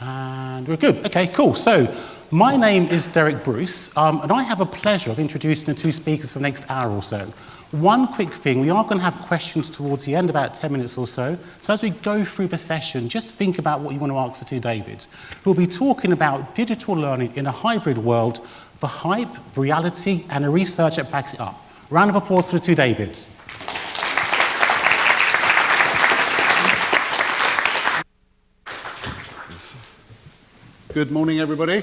And we're good. Okay, cool. So my name is Derek Bruce, and I have a pleasure of introducing the two speakers for the next hour or so. One quick thing, we are going to have questions towards the end, about 10 minutes or so. So as we go through the session, just think about what you want to ask the two Davids. We'll be talking about digital learning in a hybrid world, the hype, reality, and the research that backs it up. Round of applause for the two Davids. Good morning, everybody.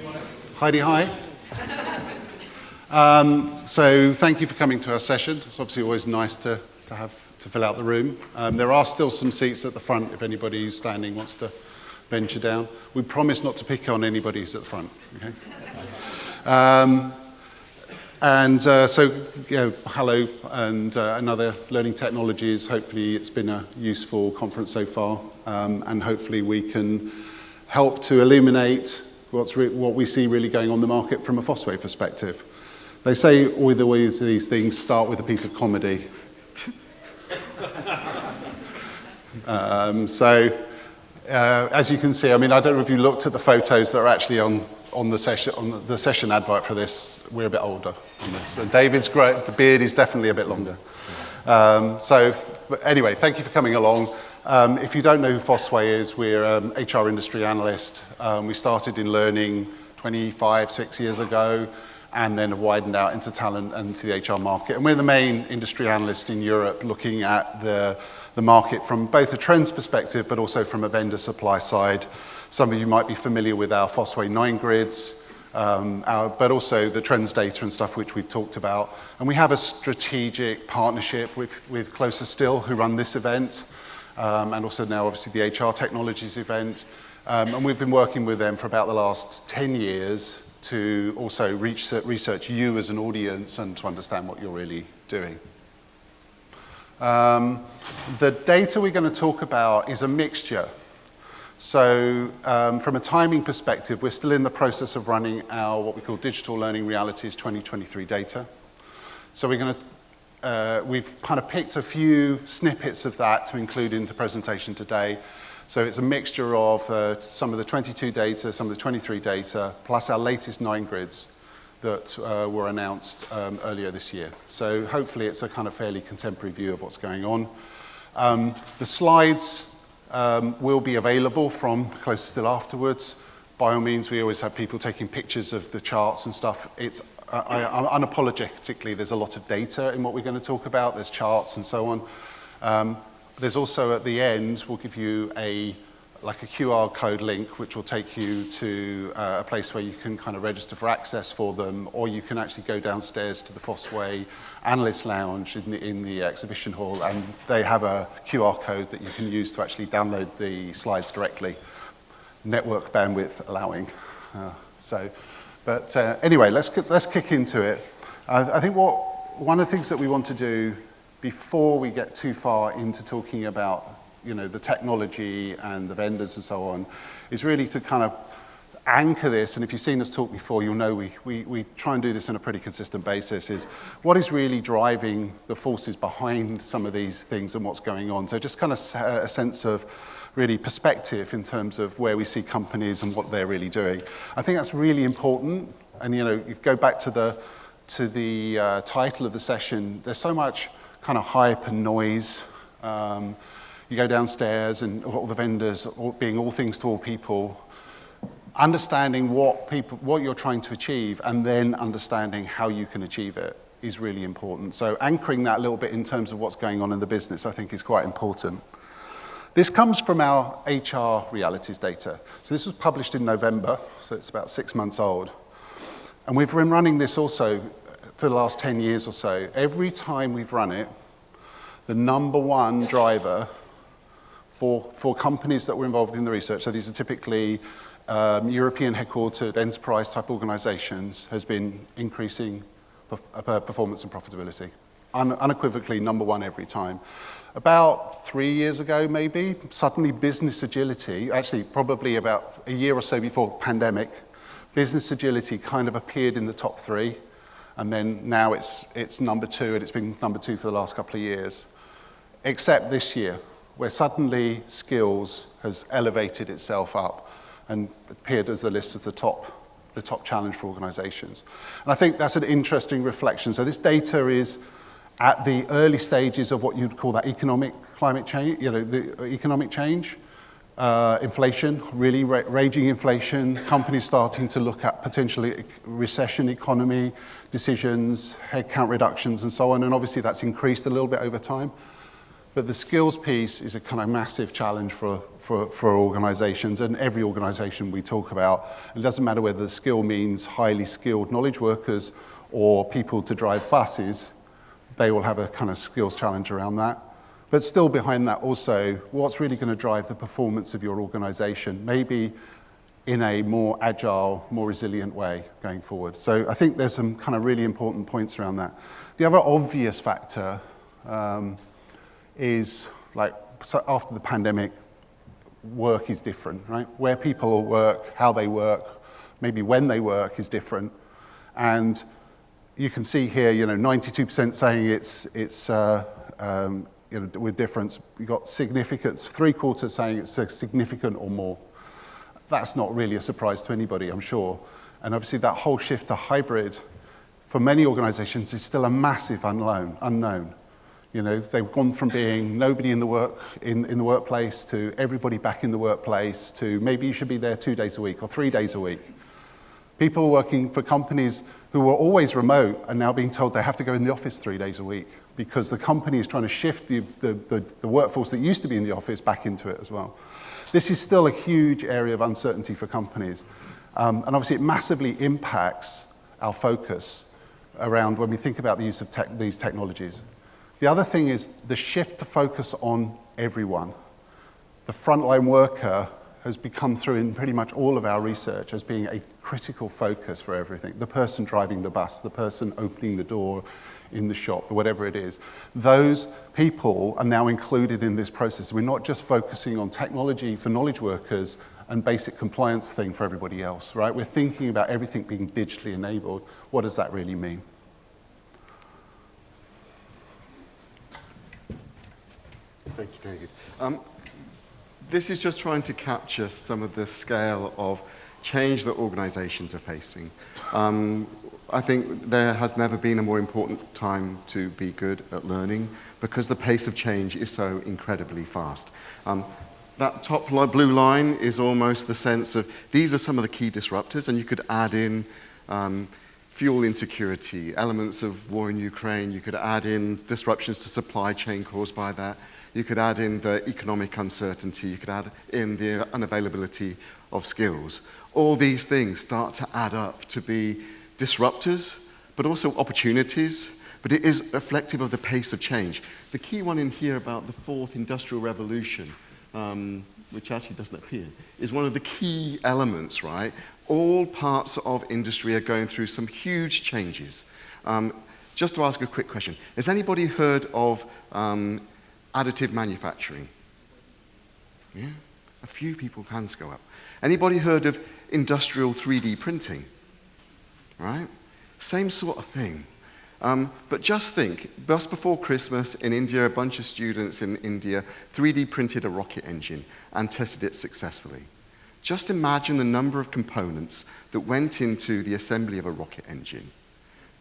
Morning. Heidi, hi. So thank you for coming to our session. It's obviously always nice to fill out the room. There are still some seats at the front if anybody who's standing wants to venture down. We promise not to pick on anybody who's at the front. Okay? Hello, and another Learning Technologies. Hopefully it's been a useful conference so far, and hopefully we can help to illuminate what we see really going on in the market from a Fosway perspective. They say always these things start with a piece of comedy. As you can see, I don't know if you looked at the photos that are actually on the session advert for this. We're a bit older on this. And David's great. The beard is definitely a bit longer. Anyway, thank you for coming along. If you don't know who Fosway is, we're HR Industry Analyst. We started in learning 6 years ago, and then have widened out into talent and to the HR market. And we're the main industry analyst in Europe, looking at the market from both a trends perspective, but also from a vendor supply side. Some of you might be familiar with our Fosway 9 grids, but also the trends data and stuff which we've talked about. And we have a strategic partnership with Closer Still, who run this event, and also now obviously the HR Technologies event. And we've been working with them for about the last 10 years to also research you as an audience and to understand what you're really doing. The data we're going to talk about is a mixture. So from a timing perspective, we're still in the process of running our what we call Digital Learning Realities 2023 data. So we've kind of picked a few snippets of that to include in the presentation today. So it's a mixture of some of the 22 data, some of the 23 data, plus our latest 9 grids that were announced earlier this year. So hopefully it's a kind of fairly contemporary view of what's going on. The slides will be available from Closer Still afterwards. By all means, we always have people taking pictures of the charts and stuff. It's unapologetically, there's a lot of data in what we're going to talk about. There's charts and so on. There's also at the end, we'll give you a QR code link, which will take you to a place where you can kind of register for access for them, or you can actually go downstairs to the Fosway Analyst Lounge in the exhibition hall, and they have a QR code that you can use to actually download the slides directly, network bandwidth allowing. Anyway, let's kick into it. I think one of the things that we want to do before we get too far into talking about the technology and the vendors and so on, is really to kind of anchor this. And if you've seen us talk before, you'll know we try and do this on a pretty consistent basis, is what is really driving the forces behind some of these things and what's going on. So just kind of a sense of really perspective in terms of where we see companies and what they're really doing. I think that's really important. And if you go back to the title of the session, there's so much kind of hype and noise. You go downstairs and all the vendors being all things to all people, understanding what you're trying to achieve and then understanding how you can achieve it is really important. So anchoring that a little bit in terms of what's going on in the business, I think, is quite important. This comes from our HR Realities data. So this was published in November, so it's about 6 months old. And we've been running this also for the last 10 years or so. Every time we've run it, the number one driver for companies that were involved in the research, so these are typically European headquartered enterprise type organizations, has been increasing performance and profitability. Unequivocally number one every time. About 3 years ago maybe, suddenly business agility, actually probably about a year or so before pandemic, business agility kind of appeared in the top 3, and then now it's number 2, and it's been number 2 for the last couple of years. Except this year, where suddenly skills has elevated itself up and appeared as the list of the top challenge for organizations. And I think that's an interesting reflection. So this data is at the early stages of what you'd call that economic climate change, the economic change, inflation, really raging inflation, companies starting to look at potentially recession economy decisions, headcount reductions and so on, and obviously that's increased a little bit over time. But the skills piece is a kind of massive challenge for organizations, and every organization we talk about. It doesn't matter whether the skill means highly skilled knowledge workers or people to drive buses, they will have a kind of skills challenge around that. But still behind that also, what's really going to drive the performance of your organization, maybe in a more agile, more resilient way going forward. So I think there's some kind of really important points around that. The other obvious factor is, like, so after the pandemic, work is different, right? Where people work, how they work, maybe when they work is different. And you can see here, 92% saying it's with difference. You've got significance, 3/4 saying it's significant or more. That's not really a surprise to anybody, I'm sure. And obviously that whole shift to hybrid for many organizations is still a massive unknown. They've gone from being nobody in the workplace to everybody back in the workplace to maybe you should be there 2 days a week or 3 days a week. People working for companies who were always remote are now being told they have to go in the office 3 days a week because the company is trying to shift the workforce that used to be in the office back into it as well. This is still a huge area of uncertainty for companies. And obviously it massively impacts our focus around when we think about the use of these technologies. The other thing is the shift to focus on everyone. The frontline worker has become through in pretty much all of our research as being a critical focus for everything. The person driving the bus, the person opening the door in the shop, or whatever it is. Those people are now included in this process. We're not just focusing on technology for knowledge workers and basic compliance thing for everybody else, right? We're thinking about everything being digitally enabled. What does that really mean? Thank you, David. This is just trying to capture some of the scale of change that organizations are facing. I think there has never been a more important time to be good at learning because the pace of change is so incredibly fast. That top blue line is almost the sense of these are some of the key disruptors, and you could add in fuel insecurity, elements of war in Ukraine, you could add in disruptions to supply chain caused by that. You could add in the economic uncertainty. You could add in the unavailability of skills. All these things start to add up to be disruptors, but also opportunities. But it is reflective of the pace of change. The key one in here about the fourth industrial revolution, which actually doesn't appear, is one of the key elements, right? All parts of industry are going through some huge changes. Just to ask a quick question, has anybody heard of additive manufacturing? Yeah, a few people, hands go up. Anybody heard of industrial 3D printing? Right? Same sort of thing. But just think, just before Christmas in India, a bunch of students in India 3D printed a rocket engine and tested it successfully. Just imagine the number of components that went into the assembly of a rocket engine.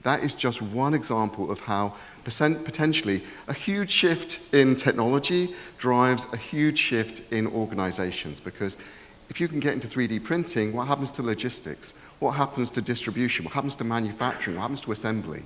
That is just one example of how potentially a huge shift in technology drives a huge shift in organizations. Because if you can get into 3D printing, what happens to logistics? What happens to distribution? What happens to manufacturing? What happens to assembly?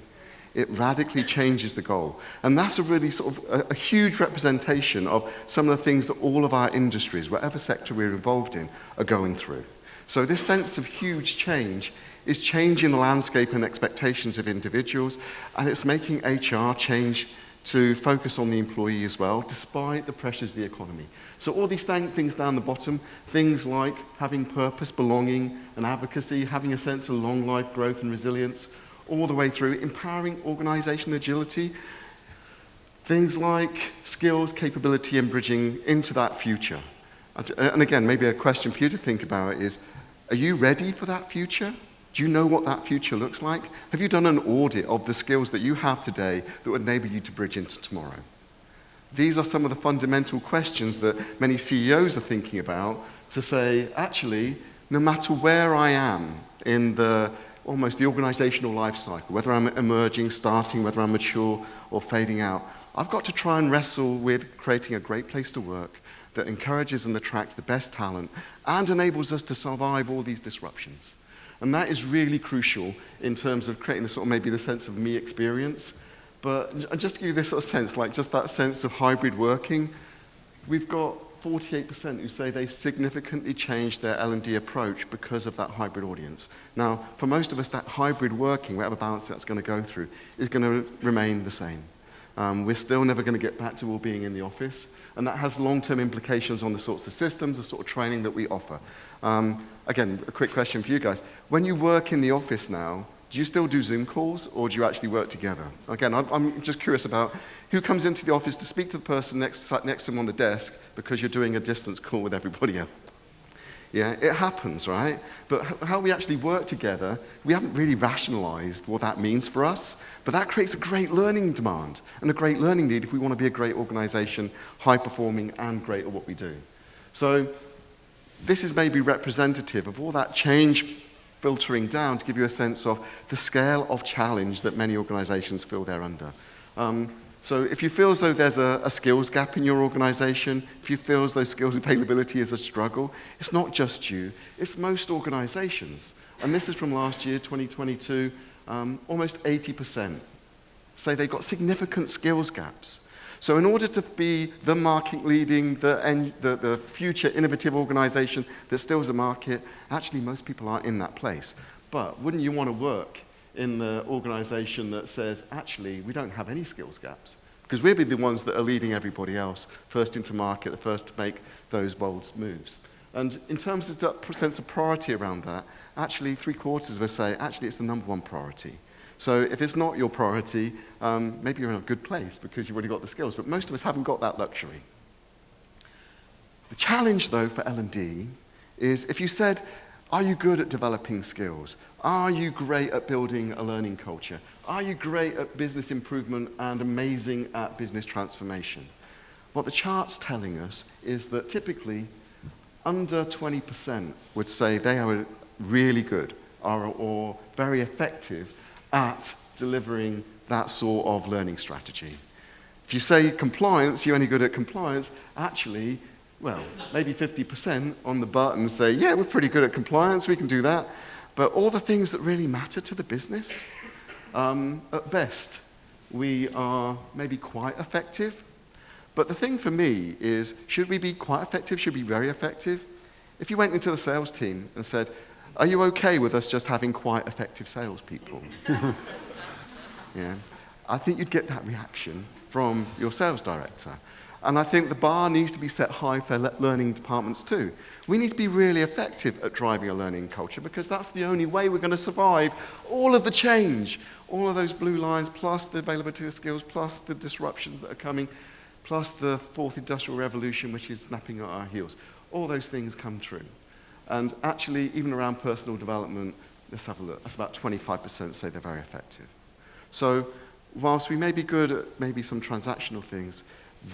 It radically changes the goal. And that's a really sort of a huge representation of some of the things that all of our industries, whatever sector we're involved in, are going through. So this sense of huge change is changing the landscape and expectations of individuals, and it's making HR change to focus on the employee as well, despite the pressures of the economy. So all these things down the bottom, things like having purpose, belonging, and advocacy, having a sense of long life growth and resilience, all the way through, empowering organizational agility, things like skills, capability, and bridging into that future. And again, maybe a question for you to think about is, are you ready for that future? Do you know what that future looks like? Have you done an audit of the skills that you have today that would enable you to bridge into tomorrow? these are some of the fundamental questions that many CEOs are thinking about to say, actually, no matter where I am in almost the organizational life cycle, whether I'm emerging, starting, whether I'm mature or fading out, I've got to try and wrestle with creating a great place to work that encourages and attracts the best talent and enables us to survive all these disruptions. And that is really crucial in terms of creating maybe the sense of me experience. But just to give you this sort of sense, like just that sense of hybrid working, we've got 48% who say they've significantly changed their L&D approach because of that hybrid audience. Now, for most of us, that hybrid working, whatever balance that's going to go through, is going to remain the same. We're still never going to get back to all being in the office, and that has long-term implications on the sorts of systems, the sort of training that we offer. Again, a quick question for you guys. When you work in the office now, do you still do Zoom calls, or do you actually work together? Again, I'm just curious about who comes into the office to speak to the person next to him on the desk because you're doing a distance call with everybody else. Yeah, it happens, right? But how we actually work together, we haven't really rationalized what that means for us, but that creates a great learning demand and a great learning need if we want to be a great organization, high-performing and great at what we do. So this is maybe representative of all that change filtering down to give you a sense of the scale of challenge that many organizations feel they're under. So if you feel as though there's a skills gap in your organization, if you feel as though skills availability is a struggle, it's not just you, it's most organizations. And this is from last year, 2022, almost 80% say they've got significant skills gaps. So in order to be the market leading, the future innovative organization that still is a market, actually most people aren't in that place. But wouldn't you want to work in the organization that says, actually, we don't have any skills gaps? Because we'll be the ones that are leading everybody else, first into market, the first to make those bold moves. And in terms of that sense of priority around that, actually 3/4 of us say, actually, it's the number one priority. So if it's not your priority, maybe you're in a good place because you've already got the skills, but most of us haven't got that luxury. The challenge, though, for L&D is if you said, are you good at developing skills? Are you great at building a learning culture? Are you great at business improvement and amazing at business transformation? What the chart's telling us is that typically under 20% would say they are really good or very effective at delivering that sort of learning strategy. If you say compliance, you're only good at compliance, actually, well, maybe 50% on the button say, yeah, we're pretty good at compliance, we can do that. But all the things that really matter to the business, at best, we are maybe quite effective. But the thing for me is, should we be quite effective? Should we be very effective? If you went into the sales team and said, are you okay with us just having quite effective salespeople? Yeah, I think you'd get that reaction from your sales director. And I think the bar needs to be set high for learning departments too. We need to be really effective at driving a learning culture because that's the only way we're going to survive all of the change, all of those blue lines, plus the availability of skills, plus the disruptions that are coming, plus the fourth industrial revolution, which is snapping at our heels. All those things come true. And actually, even around personal development, let's have a look. That's about 25% say they're very effective. So whilst we may be good at maybe some transactional things,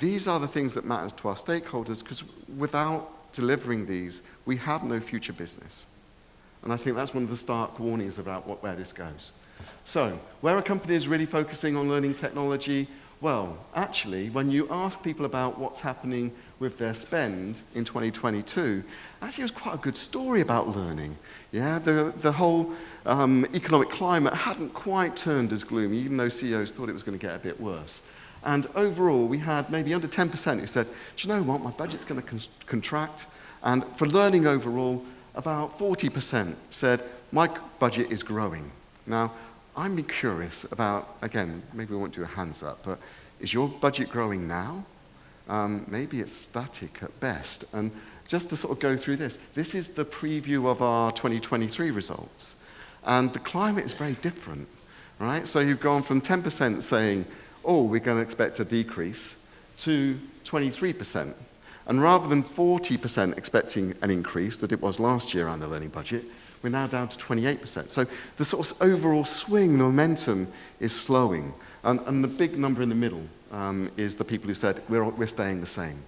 these are the things that matter to our stakeholders because without delivering these, we have no future business. And I think that's one of the stark warnings about where this goes. So, where are companies really focusing on learning technology? Well, actually, when you ask people about what's happening with their spend in 2022, actually it was quite a good story about learning. Yeah, the whole economic climate hadn't quite turned as gloomy, even though CEOs thought it was going to get a bit worse. And overall, we had maybe under 10% who said, do you know what, my budget's going to contract. And for learning overall, about 40% said, my budget is growing. Now, I'm curious about, again, maybe we won't do a hands up, but is your budget growing now? Maybe it's static at best. And just to sort of go through this is the preview of our 2023 results. And the climate is very different, right? So you've gone from 10% saying, oh, we're going to expect a decrease, to 23%. And rather than 40% expecting an increase that it was last year on the learning budget, we're now down to 28%. So the sort of overall swing, the momentum is slowing. And the big number in the middle is the people who said, we're staying the same.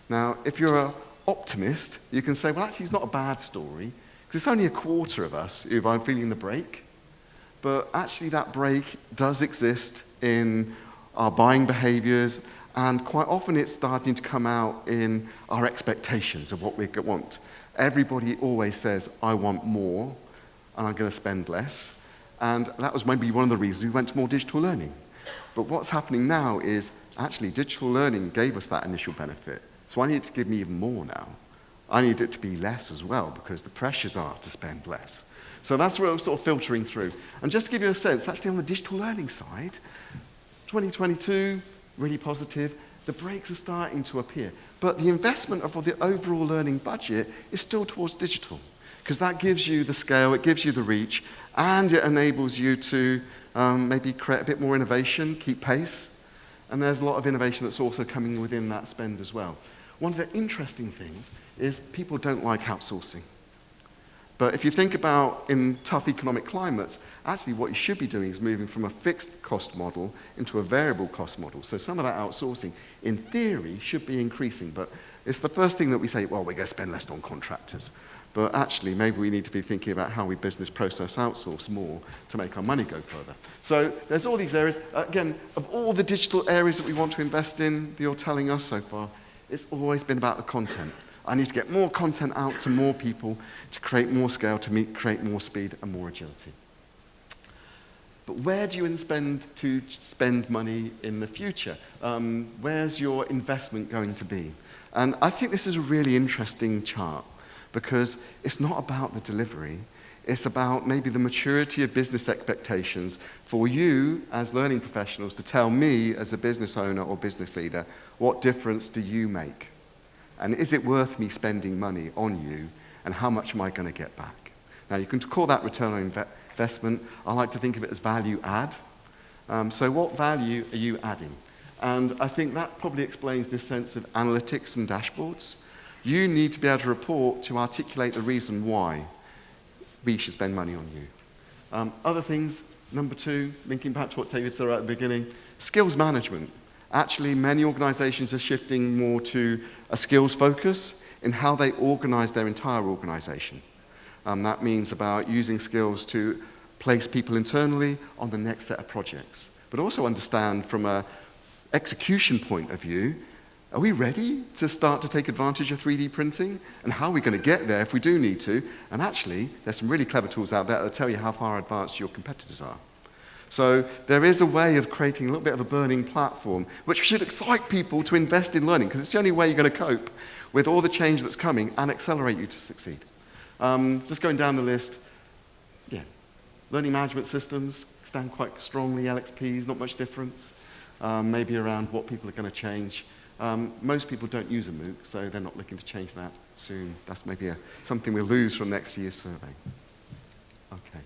Now, if you're an optimist, you can say, well, actually, it's not a bad story, because it's only a quarter of us who are feeling the break. But actually, that break does exist in our buying behaviors, and quite often it's starting to come out in our expectations of what we want. Everybody always says, I want more, and I'm going to spend less. And that was maybe one of the reasons we went to more digital learning. But what's happening now is, actually, digital learning gave us that initial benefit. So I need it to give me even more now. I need it to be less as well, because the pressures are to spend less. So that's where we're sort of filtering through. And just to give you a sense, actually on the digital learning side, 2022, really positive. The breaks are starting to appear. But the investment of the overall learning budget is still towards digital, because that gives you the scale, it gives you the reach, and it enables you to maybe create a bit more innovation, keep pace. And there's a lot of innovation that's also coming within that spend as well. One of the interesting things is people don't like outsourcing. But if you think about in tough economic climates, actually what you should be doing is moving from a fixed cost model into a variable cost model. So some of that outsourcing, in theory, should be increasing. But it's the first thing that we say, well, we're going to spend less on contractors. But actually, maybe we need to be thinking about how we business process outsource more to make our money go further. So there's all these areas. Again, of all the digital areas that we want to invest in, that you're telling us so far, it's always been about the content. I need to get more content out to more people to create more scale, to create more speed and more agility. But where do you spend money in the future? Where's your investment going to be? And I think this is a really interesting chart, because it's not about the delivery. It's about maybe the maturity of business expectations for you as learning professionals to tell me as a business owner or business leader, what difference do you make? And is it worth me spending money on you, and how much am I going to get back? Now, you can call that return on investment. I like to think of it as value add. So what value are you adding? And I think that probably explains this sense of analytics and dashboards. You need to be able to report to articulate the reason why we should spend money on you. Other things, number 2, linking back to what David said at the beginning, skills management. Actually, many organizations are shifting more to a skills focus in how they organize their entire organization. That means about using skills to place people internally on the next set of projects. But also understand from an execution point of view, are we ready to start to take advantage of 3D printing? And how are we going to get there if we do need to? And actually, there's some really clever tools out there that tell you how far advanced your competitors are. So there is a way of creating a little bit of a burning platform, which should excite people to invest in learning, because it's the only way you're going to cope with all the change that's coming and accelerate you to succeed. Just going down the list, learning management systems stand quite strongly, LXPs, not much difference, maybe around what people are going to change. Most people don't use a MOOC, so they're not looking to change that soon. That's maybe something we'll lose from next year's survey. Okay.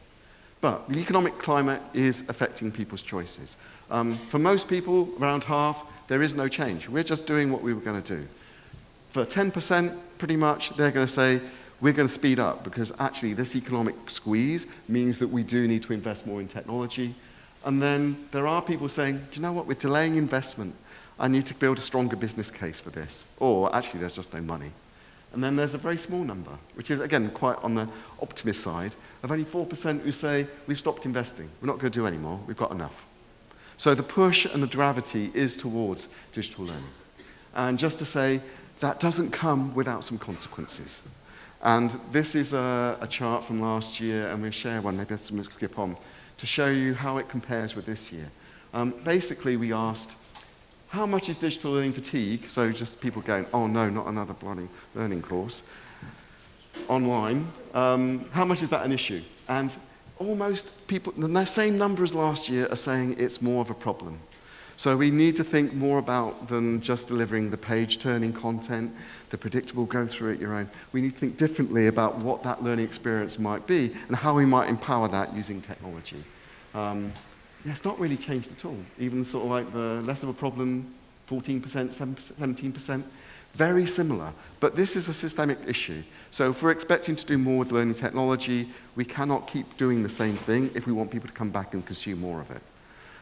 But the economic climate is affecting people's choices. For most people, around half, there is no change. We're just doing what we were going to do. For 10%, pretty much, they're going to say, we're going to speed up, because actually this economic squeeze means that we do need to invest more in technology. And then there are people saying, do you know what, we're delaying investment. I need to build a stronger business case for this. Or actually, there's just no money. And then there's a very small number, which is, again, quite on the optimist side, of only 4% who say, we've stopped investing. We're not going to do any more. We've got enough. So the push and the gravity is towards digital learning. And just to say, that doesn't come without some consequences. And this is a chart from last year, and we'll share one, maybe let's skip on, to show you how it compares with this year. Basically, we asked, how much is digital learning fatigue? So just people going, oh no, not another bloody learning course online. How much is that an issue? And almost people, the same number as last year, are saying it's more of a problem. So we need to think more about than just delivering the page-turning content, the predictable go through it your own. We need to think differently about what that learning experience might be and how we might empower that using technology. It's not really changed at all. Even sort of like the less of a problem, 14%, 17%. Very similar, but this is a systemic issue. So if we're expecting to do more with learning technology, we cannot keep doing the same thing if we want people to come back and consume more of it.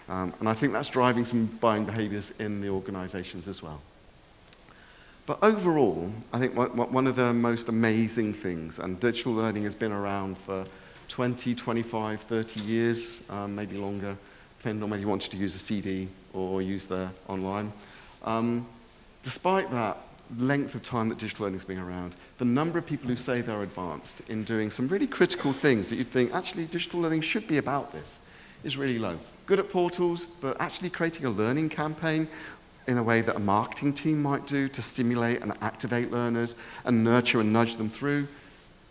And I think that's driving some buying behaviors in the organizations as well. But overall, I think one of the most amazing things, and digital learning has been around for 20, 25, 30 years, maybe longer, depending on whether you wanted to use a CD or use the online. Despite that length of time that digital learning has been around, the number of people who say they're advanced in doing some really critical things that you'd think, actually, digital learning should be about this, is really low. Good at portals, but actually creating a learning campaign in a way that a marketing team might do to stimulate and activate learners and nurture and nudge them through,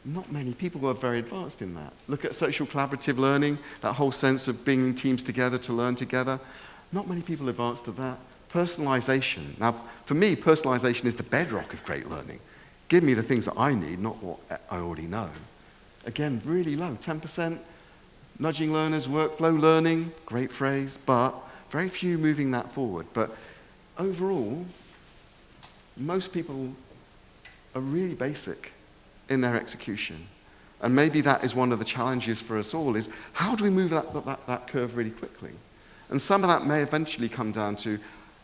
not many people are very advanced in that. Look at social collaborative learning, that whole sense of bringing teams together to learn together. Not many people advanced at that. Personalization. Now, for me, personalization is the bedrock of great learning. Give me the things that I need, not what I already know. Again, really low, 10%. Nudging learners, workflow learning, great phrase, but very few moving that forward. But overall, most people are really basic in their execution. And maybe that is one of the challenges for us all, is how do we move that curve really quickly? And some of that may eventually come down to,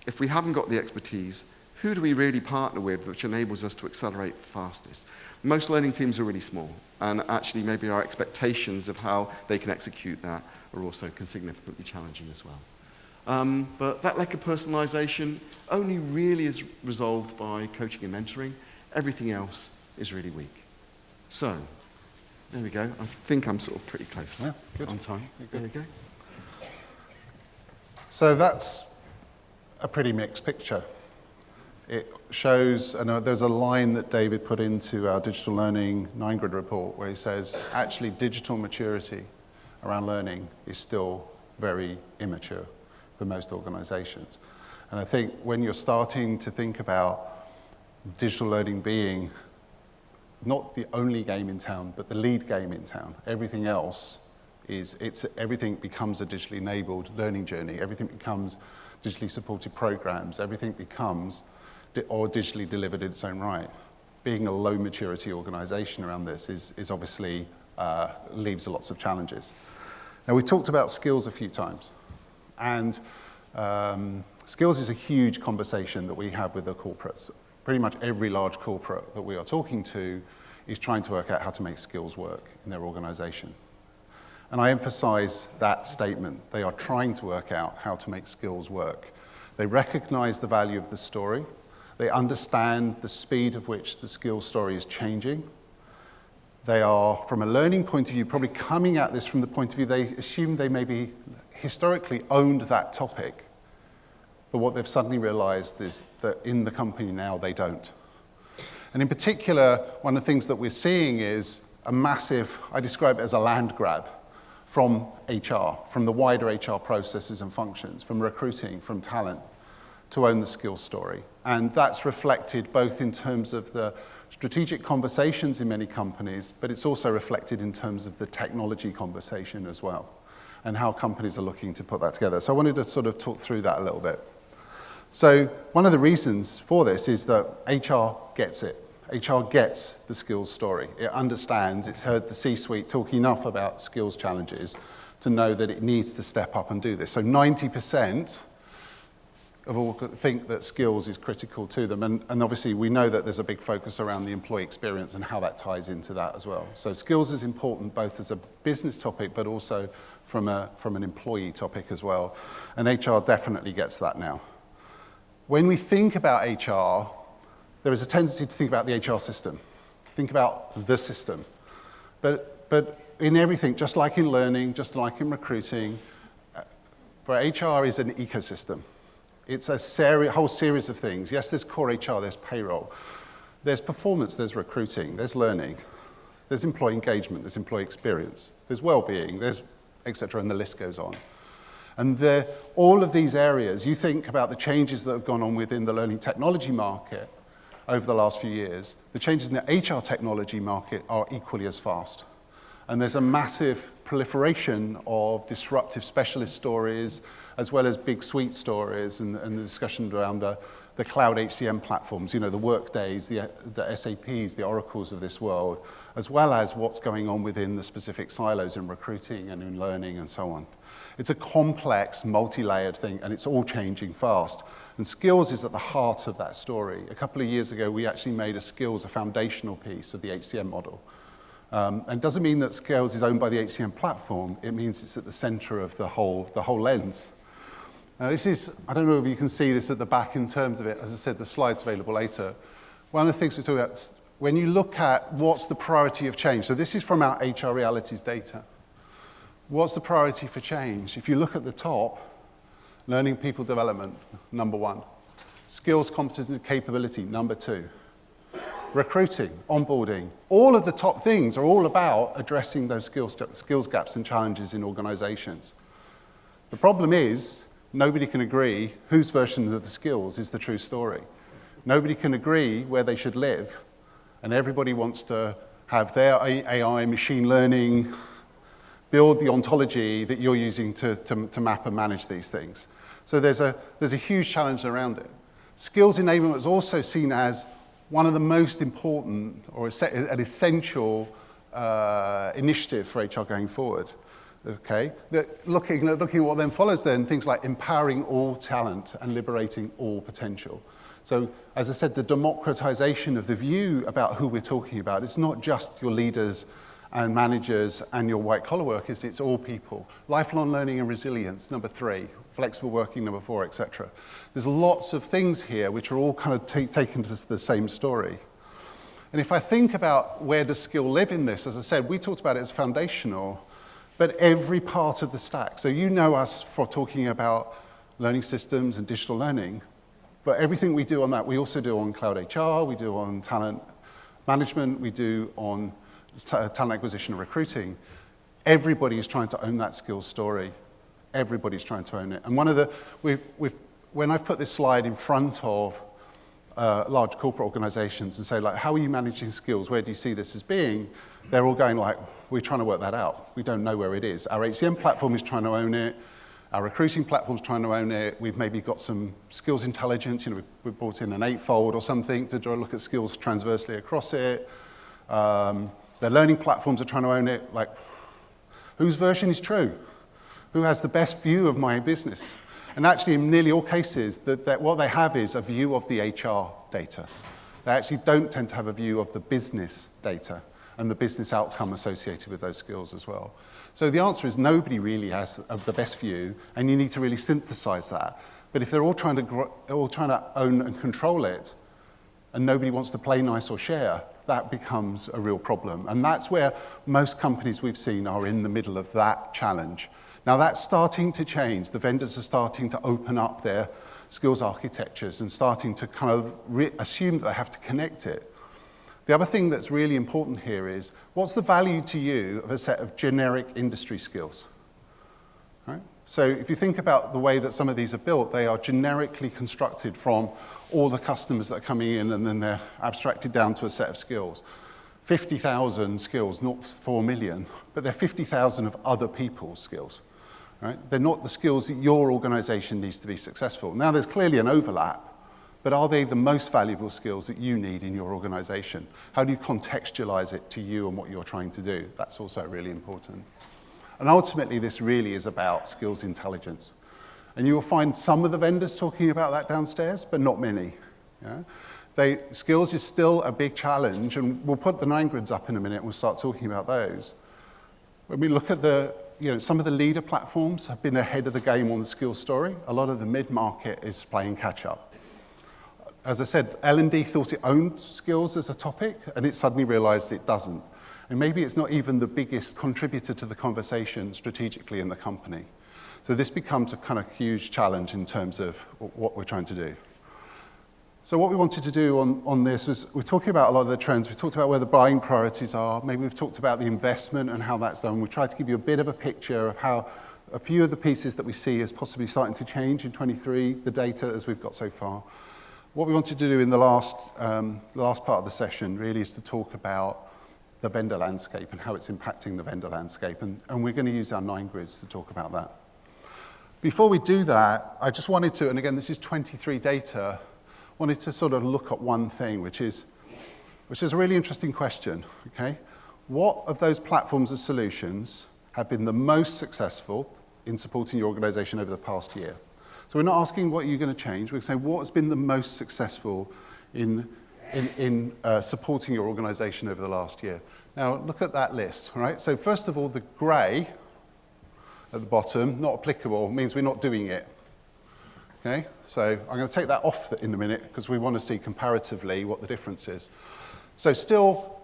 if we haven't got the expertise, who do we really partner with which enables us to accelerate fastest? Most learning teams are really small, and actually maybe our expectations of how they can execute that are also significantly challenging as well. But that lack of personalization only really is resolved by coaching and mentoring. Everything else is really weak. So, there we go. I think I'm sort of pretty close on time. There we go. So that's a pretty mixed picture. It shows, and there's a line that David put into our digital learning 9-grid report where he says, actually digital maturity around learning is still very immature for most organizations. And I think when you're starting to think about digital learning being not the only game in town, but the lead game in town, everything else everything becomes a digitally enabled learning journey, everything becomes digitally supported programs, everything becomes or digitally delivered in its own right. Being a low maturity organization around this is obviously leaves lots of challenges. Now, we talked about skills a few times, and skills is a huge conversation that we have with the corporates. Pretty much every large corporate that we are talking to is trying to work out how to make skills work in their organization. And I emphasize that statement. They are trying to work out how to make skills work. They recognize the value of the story. They understand the speed at which the skills story is changing. They are, from a learning point of view, probably coming at this from the point of view they assume they maybe historically owned that topic. But what they've suddenly realized is that in the company now, they don't. And in particular, one of the things that we're seeing is a massive, I describe it as a land grab from HR, from the wider HR processes and functions, from recruiting, from talent, to own the skills story. And that's reflected both in terms of the strategic conversations in many companies, but it's also reflected in terms of the technology conversation as well, and how companies are looking to put that together. So I wanted to sort of talk through that a little bit. So one of the reasons for this is that HR gets it. HR gets the skills story. It understands, it's heard the C-suite talk enough about skills challenges to know that it needs to step up and do this. So 90% of all think that skills is critical to them. And obviously we know that there's a big focus around the employee experience and how that ties into that as well. So skills is important both as a business topic, but also from an employee topic as well. And HR definitely gets that now. When we think about HR, there is a tendency to think about the HR system. Think about the system. But in everything, just like in learning, just like in recruiting, for HR is an ecosystem. It's a whole series of things. Yes, there's core HR, there's payroll. There's performance, there's recruiting, there's learning. There's employee engagement, there's employee experience. There's well-being, there's et cetera, and the list goes on. And all of these areas, you think about the changes that have gone on within the learning technology market over the last few years, the changes in the HR technology market are equally as fast. And there's a massive proliferation of disruptive specialist stories, as well as big suite stories, and the discussion around the cloud HCM platforms, you know, the Workdays, the SAPs, the Oracles of this world, as well as what's going on within the specific silos in recruiting and in learning and so on. It's a complex, multi-layered thing, and it's all changing fast. And skills is at the heart of that story. A couple of years ago, we actually made skills a foundational piece of the HCM model. And it doesn't mean that skills is owned by the HCM platform. It means it's at the center of the whole lens. Now this is, I don't know if you can see this at the back in terms of it. As I said, the slide's available later. One of the things we talk about, when you look at what's the priority of change, so this is from our HR Realities data. What's the priority for change? If you look at the top, learning people development, number 1. Skills, competency, capability, number 2. Recruiting, onboarding, all of the top things are all about addressing those skills gaps and challenges in organizations. The problem is, nobody can agree whose version of the skills is the true story. Nobody can agree where they should live, and everybody wants to have their AI, machine learning, build the ontology that you're using to map and manage these things. So there's a huge challenge around it. Skills enablement is also seen as one of the most important or an essential initiative for HR going forward. Okay, looking at what then follows then, things like empowering all talent and liberating all potential. So as I said, the democratization of the view about who we're talking about, it's not just your leaders and managers and your white collar workers, it's all people. Lifelong learning and resilience, number 3. Flexible working, number 4, etc. There's lots of things here which are all kind of taken to the same story. And if I think about where does skill live in this, as I said, we talked about it as foundational, but every part of the stack. So you know us for talking about learning systems and digital learning, but everything we do on that, we also do on cloud HR, we do on talent management, we do on talent acquisition and recruiting. Everybody is trying to own that skills story. Everybody's trying to own it. And one of the, when I've put this slide in front of large corporate organizations and say, like, how are you managing skills? Where do you see this as being? They're all going like, we're trying to work that out. We don't know where it is. Our HCM platform is trying to own it. Our recruiting platform's trying to own it. We've maybe got some skills intelligence. You know, we've brought in an 8-fold or something to look at skills transversely across it. The learning platforms are trying to own it. Like, whose version is true? Who has the best view of my business? And actually, in nearly all cases, that what they have is a view of the HR data. They actually don't tend to have a view of the business data and the business outcome associated with those skills as well. So the answer is nobody really has the best view, and you need to really synthesize that. But if they're all trying to own and control it, and nobody wants to play nice or share, that becomes a real problem. And that's where most companies we've seen are in the middle of that challenge. Now that's starting to change. The vendors are starting to open up their skills architectures and starting to kind of assume that they have to connect it. The other thing that's really important here is, what's the value to you of a set of generic industry skills? Right? So if you think about the way that some of these are built, they are generically constructed from all the customers that are coming in, and then they're abstracted down to a set of skills. 50,000 skills, not 4 million, but they're 50,000 of other people's skills. Right? They're not the skills that your organization needs to be successful. Now, there's clearly an overlap, but are they the most valuable skills that you need in your organization? How do you contextualize it to you and what you're trying to do? That's also really important. And ultimately, this really is about skills intelligence. And you will find some of the vendors talking about that downstairs, but not many. Yeah? Skills is still a big challenge, and we'll put the 9 grids up in a minute and we'll start talking about those. When we look at some of the leader platforms have been ahead of the game on the skills story. A lot of the mid-market is playing catch-up. As I said, L&D thought it owned skills as a topic, and it suddenly realized it doesn't. And maybe it's not even the biggest contributor to the conversation strategically in the company. So this becomes a kind of huge challenge in terms of what we're trying to do. So what we wanted to do on this was, we're talking about a lot of the trends. We talked about where the buying priorities are. Maybe we've talked about the investment and how that's done. We tried to give you a bit of a picture of how a few of the pieces that we see is possibly starting to change in 23, the data as we've got so far. What we wanted to do in the last part of the session really is to talk about the vendor landscape and how it's impacting the vendor landscape. And we're going to use our 9 grids to talk about that. Before we do that, I just wanted to, and again, this is 23 data. wanted to sort of look at one thing, which is a really interesting question, okay? What of those platforms and solutions have been the most successful in supporting your organization over the past year? So we're not asking what you're going to change. We're saying what has been the most successful in supporting your organization over the last year. Now, look at that list, all right? So first of all, the gray at the bottom, not applicable, means we're not doing it. Okay? So I'm going to take that off in a minute because we want to see comparatively what the difference is. So still,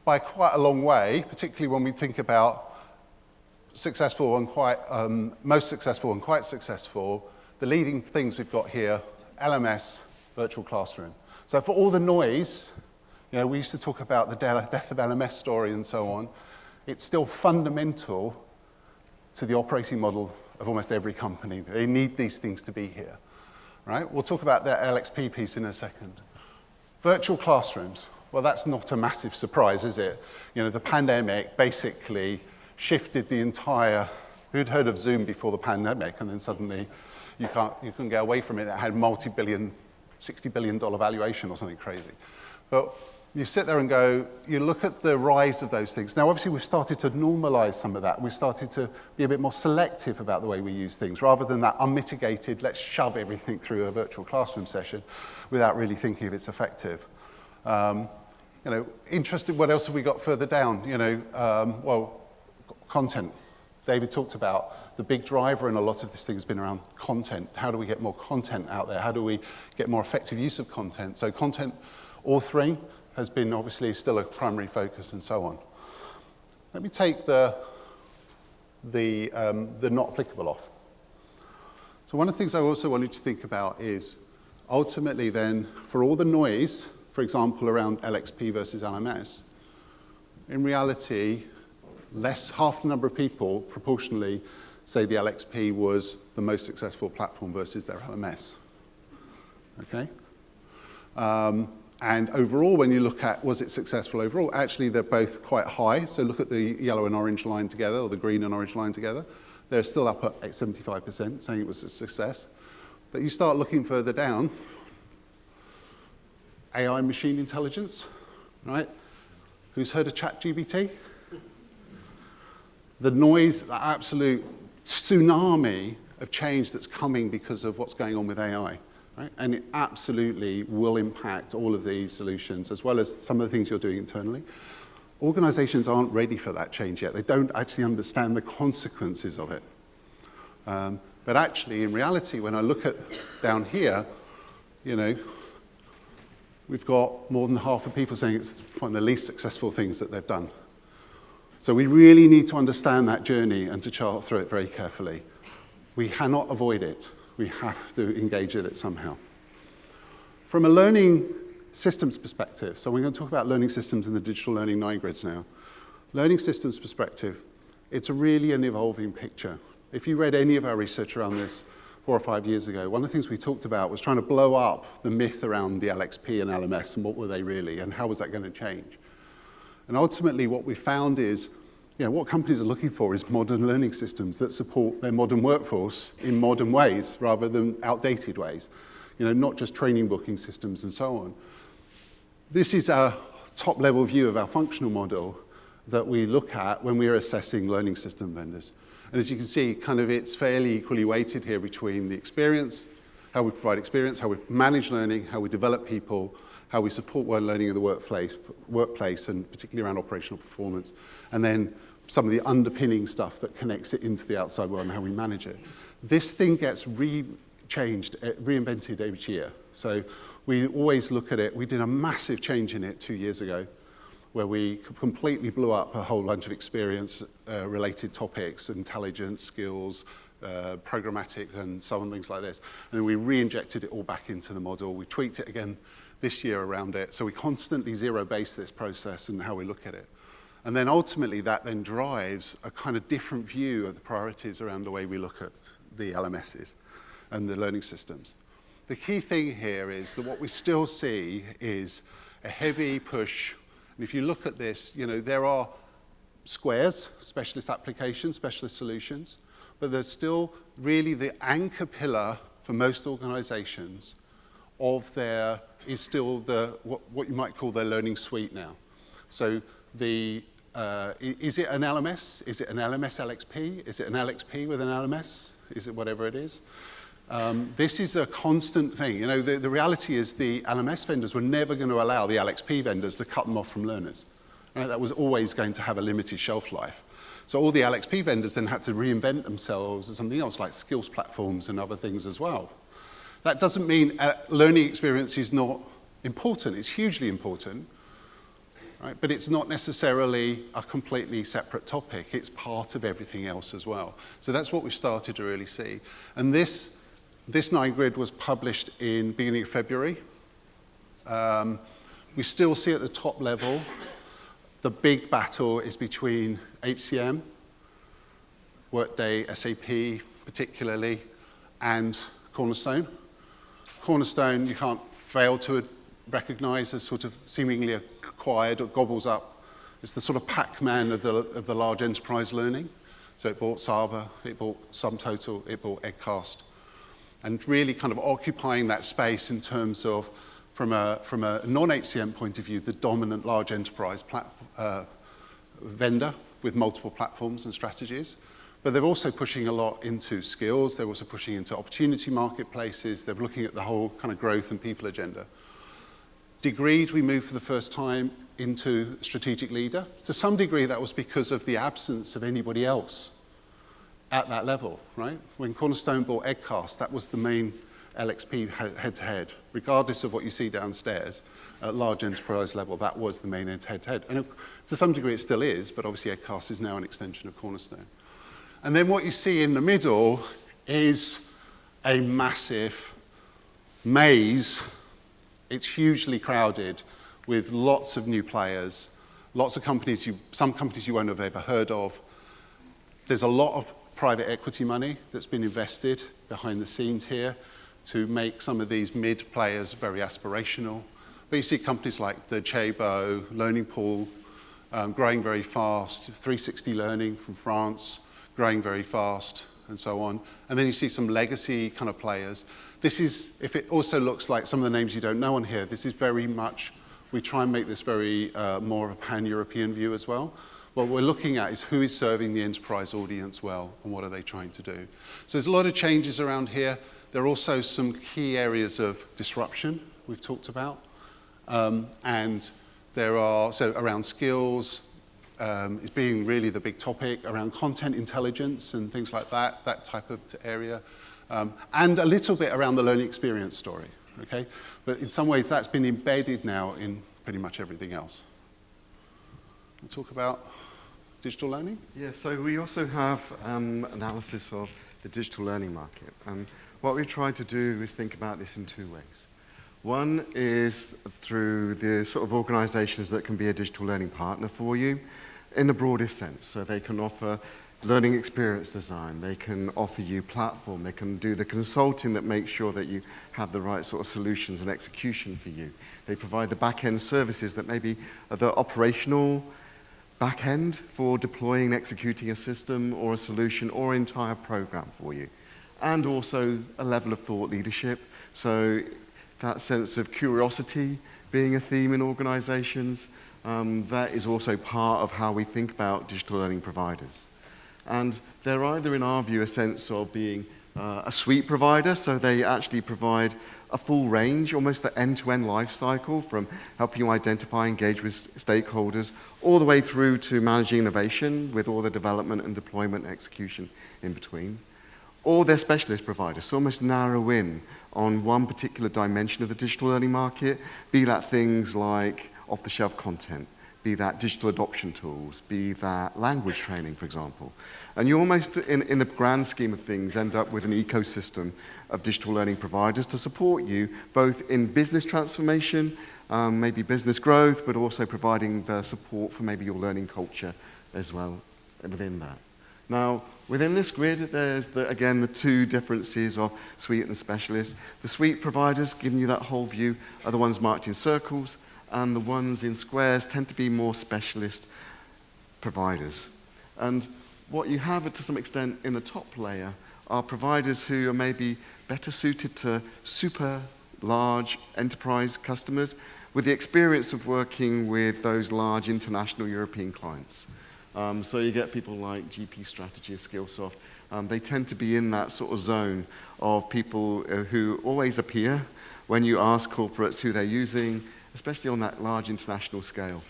by quite a long way, particularly when we think about successful and quite, most successful and quite successful, the leading things we've got here, LMS, virtual classroom. So for all the noise, you know, we used to talk about the death of LMS story and so on, it's still fundamental to the operating model of almost every company. They need these things to be here, right? We'll talk about the LXP piece in a second. Virtual classrooms. Well, that's not a massive surprise, is it? You know, the pandemic basically shifted the entire, who'd heard of Zoom before the pandemic, and then suddenly you couldn't get away from it. It had multi-billion, $60 billion valuation or something crazy. But you sit there and go, you look at the rise of those things. Now, obviously, we've started to normalize some of that. We've started to be a bit more selective about the way we use things, rather than that unmitigated, let's shove everything through a virtual classroom session without really thinking if it's effective. You know, interested, what else have we got further down? You know, well, content. David talked about the big driver in a lot of this thing has been around content. How do we get more content out there? How do we get more effective use of content? So content authoring has been obviously still a primary focus and so on. Let me take the not applicable off. So one of the things I also wanted to think about is ultimately then for all the noise, for example, around LXP versus LMS, in reality, half the number of people proportionally say the LXP was the most successful platform versus their LMS. Okay? And overall, when you look at was it successful overall, actually they're both quite high. So look at the yellow and orange line together, or the green and orange line together. They're still up at 75%, saying it was a success. But you start looking further down, AI machine intelligence, right? Who's heard of ChatGPT? The noise, the absolute tsunami of change that's coming because of what's going on with AI. Right? And it absolutely will impact all of these solutions, as well as some of the things you're doing internally. Organizations aren't ready for that change yet. They don't actually understand the consequences of it. But actually, in reality, when I look at down here, you know, we've got more than half of people saying it's one of the least successful things that they've done. So we really need to understand that journey and to chart through it very carefully. We cannot avoid it. We have to engage with it somehow. From a learning systems perspective, so we're going to talk about learning systems in the digital learning 9 grids now. Learning systems perspective, it's really an evolving picture. If you read any of our research around this 4 or 5 years ago, one of the things we talked about was trying to blow up the myth around the LXP and LMS and what were they really and how was that going to change. And ultimately what we found is, you know, what companies are looking for is modern learning systems that support their modern workforce in modern ways rather than outdated ways. You know, not just training booking systems and so on. This is our top level view of our functional model that we look at when we're assessing learning system vendors. And as you can see, kind of it's fairly equally weighted here between the experience, how we provide experience, how we manage learning, how we develop people, how we support learning in the workplace and particularly around operational performance, and then some of the underpinning stuff that connects it into the outside world and how we manage it. This thing gets reinvented each year. So we always look at it. We did a massive change in it 2 years ago where we completely blew up a whole bunch of experience-related topics, intelligence, skills, programmatic, and so on, things like this. And then we re-injected it all back into the model. We tweaked it again this year around it. So we constantly zero-base this process and how we look at it. And then ultimately that then drives a kind of different view of the priorities around the way we look at the LMSs and the learning systems. The key thing here is that what we still see is a heavy push. And if you look at this, you know, there are squares, specialist applications, specialist solutions, but there's still really the anchor pillar for most organizations of their, is still what you might call their learning suite now. So is it an LMS? Is it an LMS LXP? Is it an LXP with an LMS? Is it whatever it is? This is a constant thing. You know, the reality is the LMS vendors were never going to allow the LXP vendors to cut them off from learners. Right? That was always going to have a limited shelf life. So all the LXP vendors then had to reinvent themselves as something else, like skills platforms and other things as well. That doesn't mean learning experience is not important. It's hugely important, right? But it's not necessarily a completely separate topic. It's part of everything else as well. So that's what we've started to really see. And this 9-grid was published in beginning of February. We still see at the top level, the big battle is between HCM, Workday, SAP particularly, and Cornerstone. Cornerstone, you can't fail to recognize as sort of seemingly acquired or gobbles up. It's the sort of Pac-Man of the large enterprise learning. So it bought Saba, it bought SumTotal, it bought Edcast. And really kind of occupying that space in terms of, from a non-HCM point of view, the dominant large enterprise vendor with multiple platforms and strategies. But they're also pushing a lot into skills. They're also pushing into opportunity marketplaces. They're looking at the whole kind of growth and people agenda. Degreed, we moved for the first time into strategic leader. To some degree, that was because of the absence of anybody else at that level, right? When Cornerstone bought Edcast, that was the main LXP head-to-head. Regardless of what you see downstairs, at large enterprise level, that was the main head-to-head. And to some degree, it still is, but obviously Edcast is now an extension of Cornerstone. And then what you see in the middle is a massive maze. It's hugely crowded with lots of new players, lots of companies, some companies you won't have ever heard of. There's a lot of private equity money that's been invested behind the scenes here to make some of these mid players very aspirational. But you see companies like Docebo, Learning Pool, growing very fast, 360 Learning from France, growing very fast, and so on. And then you see some legacy kind of players. This is, if it also looks like some of the names you don't know on here, this is very much, we try and make this very more of a pan-European view as well. What we're looking at is who is serving the enterprise audience well, and what are they trying to do. So there's a lot of changes around here. There are also some key areas of disruption we've talked about. And there are, so around skills, is being really the big topic, around content intelligence and things like that, that type of area. And a little bit around the learning experience story, okay? But in some ways that's been embedded now in pretty much everything else. We'll talk about digital learning. Yeah, so we also have analysis of the digital learning market. And what we try to do is think about this in two ways. One is through the sort of organizations that can be a digital learning partner for you in the broadest sense. So they can offer learning experience design, they can offer you platform, they can do the consulting that makes sure that you have the right sort of solutions and execution for you. They provide the back-end services that maybe are the operational back-end for deploying and executing a system or a solution or entire program for you. And also a level of thought leadership. So that sense of curiosity being a theme in organizations, that is also part of how we think about digital learning providers. And they're either, in our view, a sense of being a suite provider, so they actually provide a full range, almost the end-to-end life cycle, from helping you identify, engage with stakeholders, all the way through to managing innovation with all the development and deployment and execution in between. Or they're specialist providers, so almost narrow in on one particular dimension of the digital learning market, be that things like off-the-shelf content, be that digital adoption tools, be that language training, for example. And you almost, in the grand scheme of things, end up with an ecosystem of digital learning providers to support you, both in business transformation, maybe business growth, but also providing the support for maybe your learning culture as well within that. Now, within this grid, there's, again, the two differences of suite and specialist. The suite providers, giving you that whole view, are the ones marked in circles, and the ones in squares tend to be more specialist providers. And what you have, to some extent, in the top layer are providers who are maybe better suited to super large enterprise customers with the experience of working with those large international European clients. So you get people like GP Strategy, Skillsoft. They tend to be in that sort of zone of people who always appear when you ask corporates who they're using, especially on that large international scale,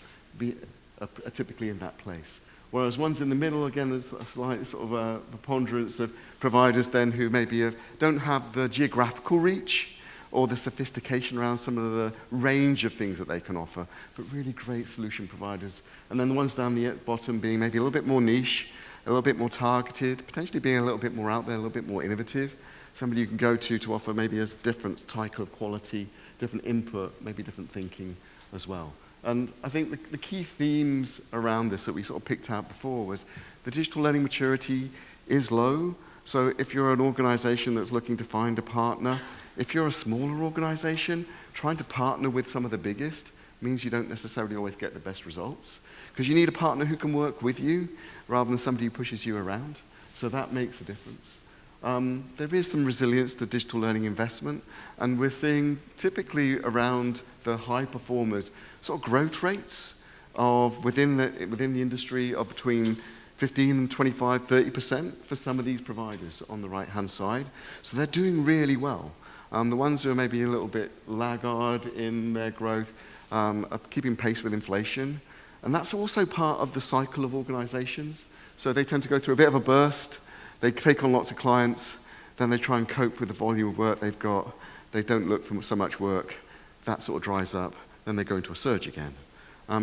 are typically in that place. Whereas ones in the middle, again, there's a slight sort of a preponderance of providers then who maybe don't have the geographical reach or the sophistication around some of the range of things that they can offer, but really great solution providers. And then the ones down the bottom being maybe a little bit more niche, a little bit more targeted, potentially being a little bit more out there, a little bit more innovative. Somebody you can go to offer maybe a different type of quality, different input, maybe different thinking as well. And I think the key themes around this that we sort of picked out before was the digital learning maturity is low. So if you're an organization that's looking to find a partner, if you're a smaller organization, trying to partner with some of the biggest means you don't necessarily always get the best results. Because you need a partner who can work with you rather than somebody who pushes you around. So that makes a difference. There is some resilience to digital learning investment, and we're seeing typically around the high performers sort of growth rates of within the industry of between 15 and 25, 30% for some of these providers on the right-hand side. So they're doing really well. The ones who are maybe a little bit laggard in their growth are keeping pace with inflation. And that's also part of the cycle of organizations. So they tend to go through a bit of a burst. They take on lots of clients. Then they try and cope with the volume of work they've got. They don't look for so much work. That sort of dries up. Then they go into a surge again.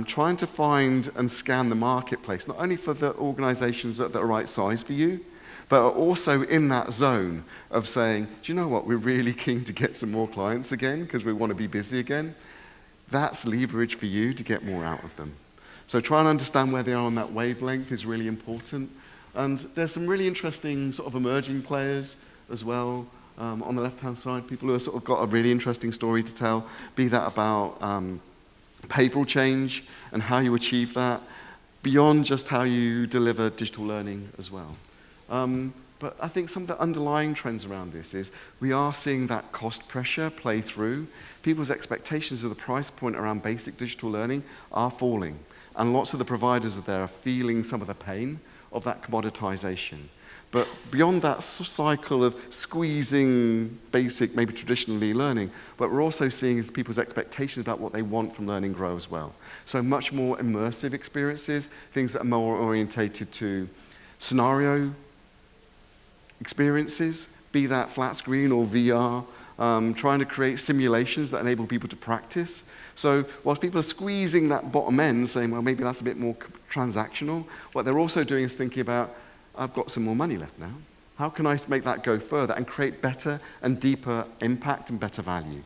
Trying to find and scan the marketplace, not only for the organizations that are right size for you, but are also in that zone of saying, do you know what, we're really keen to get some more clients again because we want to be busy again. That's leverage for you to get more out of them. So try and understand where they are on that wavelength is really important. And there's some really interesting sort of emerging players as well on the left-hand side, people who have sort of got a really interesting story to tell, be that about behavioral change and how you achieve that, beyond just how you deliver digital learning as well. But I think some of the underlying trends around this is we are seeing that cost pressure play through. People's expectations of the price point around basic digital learning are falling. And lots of the providers are there are feeling some of the pain of that commoditization. But beyond that cycle of squeezing basic, maybe traditionally learning, what we're also seeing is people's expectations about what they want from learning grow as well. So much more immersive experiences, things that are more orientated to scenario experiences, be that flat screen or VR, trying to create simulations that enable people to practice. So whilst people are squeezing that bottom end, saying, well, maybe that's a bit more transactional, what they're also doing is thinking about, I've got some more money left now. How can I make that go further and create better and deeper impact and better value?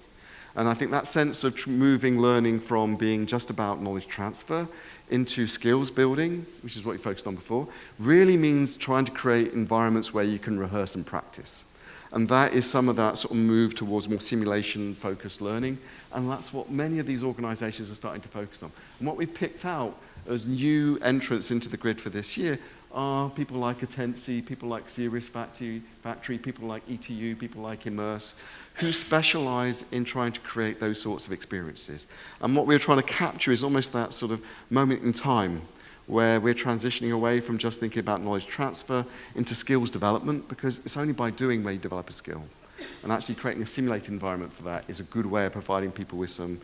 And I think that sense of moving learning from being just about knowledge transfer into skills building, which is what you focused on before, really means trying to create environments where you can rehearse and practice. And that is some of that sort of move towards more simulation-focused learning. And that's what many of these organizations are starting to focus on. And what we picked out as new entrants into the grid for this year are people like Atensi, people like Serious Factory, people like ETU, people like Immerse, who specialize in trying to create those sorts of experiences. And what we're trying to capture is almost that sort of moment in time where we're transitioning away from just thinking about knowledge transfer into skills development, because it's only by doing where you develop a skill. And actually creating a simulated environment for that is a good way of providing people with some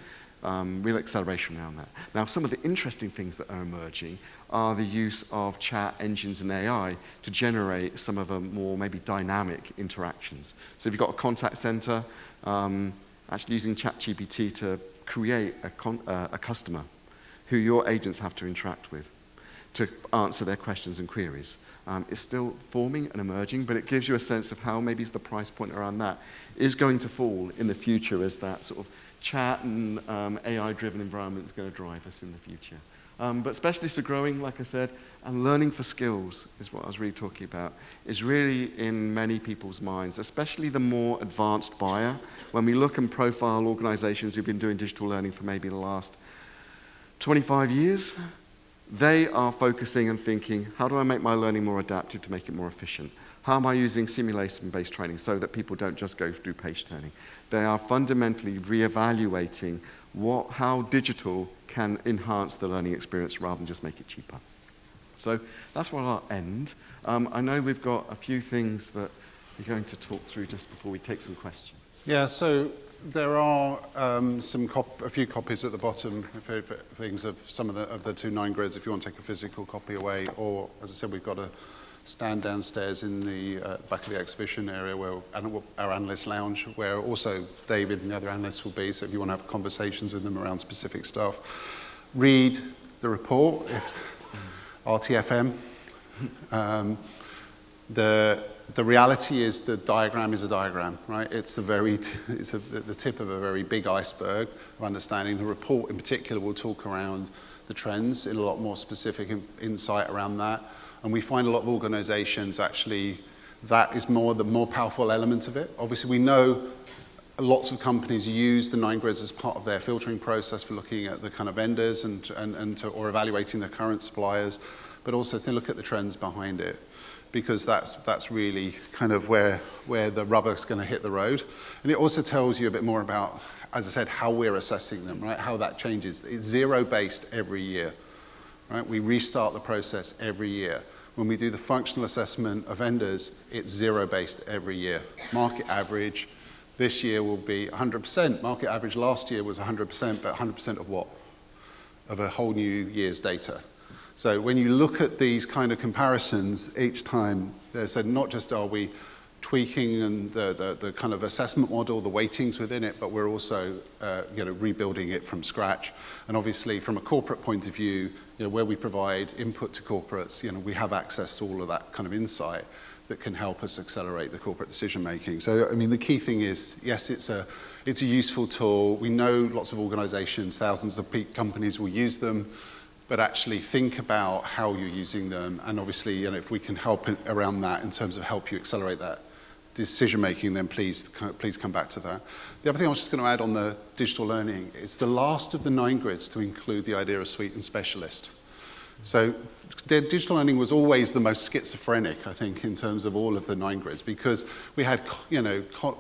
real acceleration around that. Now, some of the interesting things that are emerging are the use of chat engines and AI to generate some of the more maybe dynamic interactions. So if you've got a contact center, actually using ChatGPT to create a customer who your agents have to interact with to answer their questions and queries. It's still forming and emerging, but it gives you a sense of how maybe the price point around that is going to fall in the future as that sort of chat and AI-driven environment is going to drive us in the future. But specialists are growing, like I said, and learning for skills is what I was really talking about, is really in many people's minds, especially the more advanced buyer. When we look and profile organizations who've been doing digital learning for maybe the last 25 years, they are focusing and thinking, how do I make my learning more adaptive to make it more efficient? How am I using simulation-based training so that people don't just go through page turning? They are fundamentally reevaluating how digital can enhance the learning experience rather than just make it cheaper. So that's where I'll end. I know we've got a few things that we're going to talk through just before we take some questions. Yeah, so there are a few copies at the bottom, things of some of the 2 9 grids if you want to take a physical copy away, or as I said, we've got a stand downstairs in the back of the exhibition area where our analyst lounge, where also David and the other analysts will be, so if you want to have conversations with them around specific stuff. Read the report, RTFM. The reality is the diagram is a diagram, right? It's the tip of a very big iceberg of understanding. The report in particular will talk around the trends in a lot more specific insight around that. And we find a lot of organizations actually, that is the more powerful element of it. Obviously, we know lots of companies use the 9 grids as part of their filtering process for looking at the kind of vendors or evaluating their current suppliers, but also to look at the trends behind it, because that's really kind of where the rubber's going to hit the road. And it also tells you a bit more about, as I said, how we're assessing them, right? How that changes. It's zero-based every year. Right? We restart the process every year. When we do the functional assessment of vendors, it's zero-based every year. Market average this year will be 100%. Market average last year was 100%, but 100% of what? Of a whole new year's data. So when you look at these kind of comparisons each time, there's not just are we tweaking and the kind of assessment model, the weightings within it, but we're also rebuilding it from scratch. And obviously, from a corporate point of view, where we provide input to corporates, we have access to all of that kind of insight that can help us accelerate the corporate decision making. So, I mean, the key thing is, yes, it's a useful tool. We know lots of organizations, thousands of companies will use them, but actually think about how you're using them. And obviously, if we can help around that in terms of help you accelerate that decision making, then please come back to that. The other thing I was just going to add on the digital learning, it's the last of the 9 grids to include the idea of suite and specialist. So digital learning was always the most schizophrenic, I think, in terms of all of the 9 grids, because we had,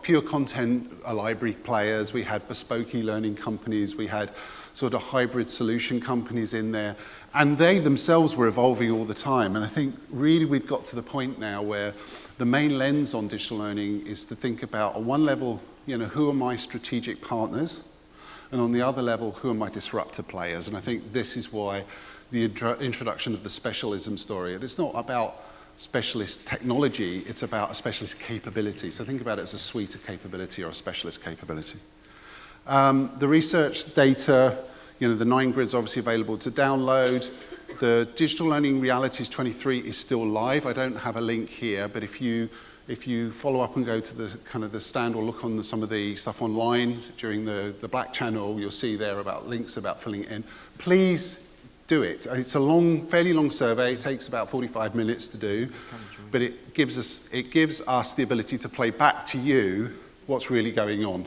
pure content library players, we had bespoke learning companies, we had sort of hybrid solution companies in there, and they themselves were evolving all the time. And I think really we've got to the point now where the main lens on digital learning is to think about, on one level, who are my strategic partners, and on the other level, who are my disruptor players. And I think this is why the introduction of the specialism story, and it's not about specialist technology, it's about a specialist capability. So think about it as a suite of capability or a specialist capability. The research data, the 9 grids obviously available to download. The Digital Learning Realities 23 is still live. I don't have a link here, but if you follow up and go to the kind of the stand or look on some of the stuff online during the Black channel, you'll see there about links about filling it in. Please do it. It's a fairly long survey. It takes about 45 minutes to do, but it gives us the ability to play back to you what's really going on.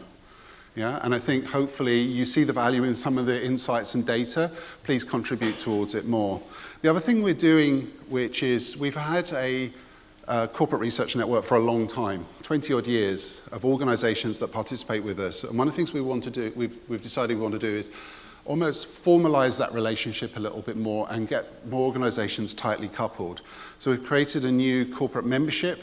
Yeah, and I think hopefully you see the value in some of the insights and data. Please contribute towards it more. The other thing we're doing, which is we've had a corporate research network for a long time, 20 odd years of organizations that participate with us. And one of the things we want to do, we've decided we want to do is almost formalize that relationship a little bit more and get more organizations tightly coupled. So we've created a new corporate membership.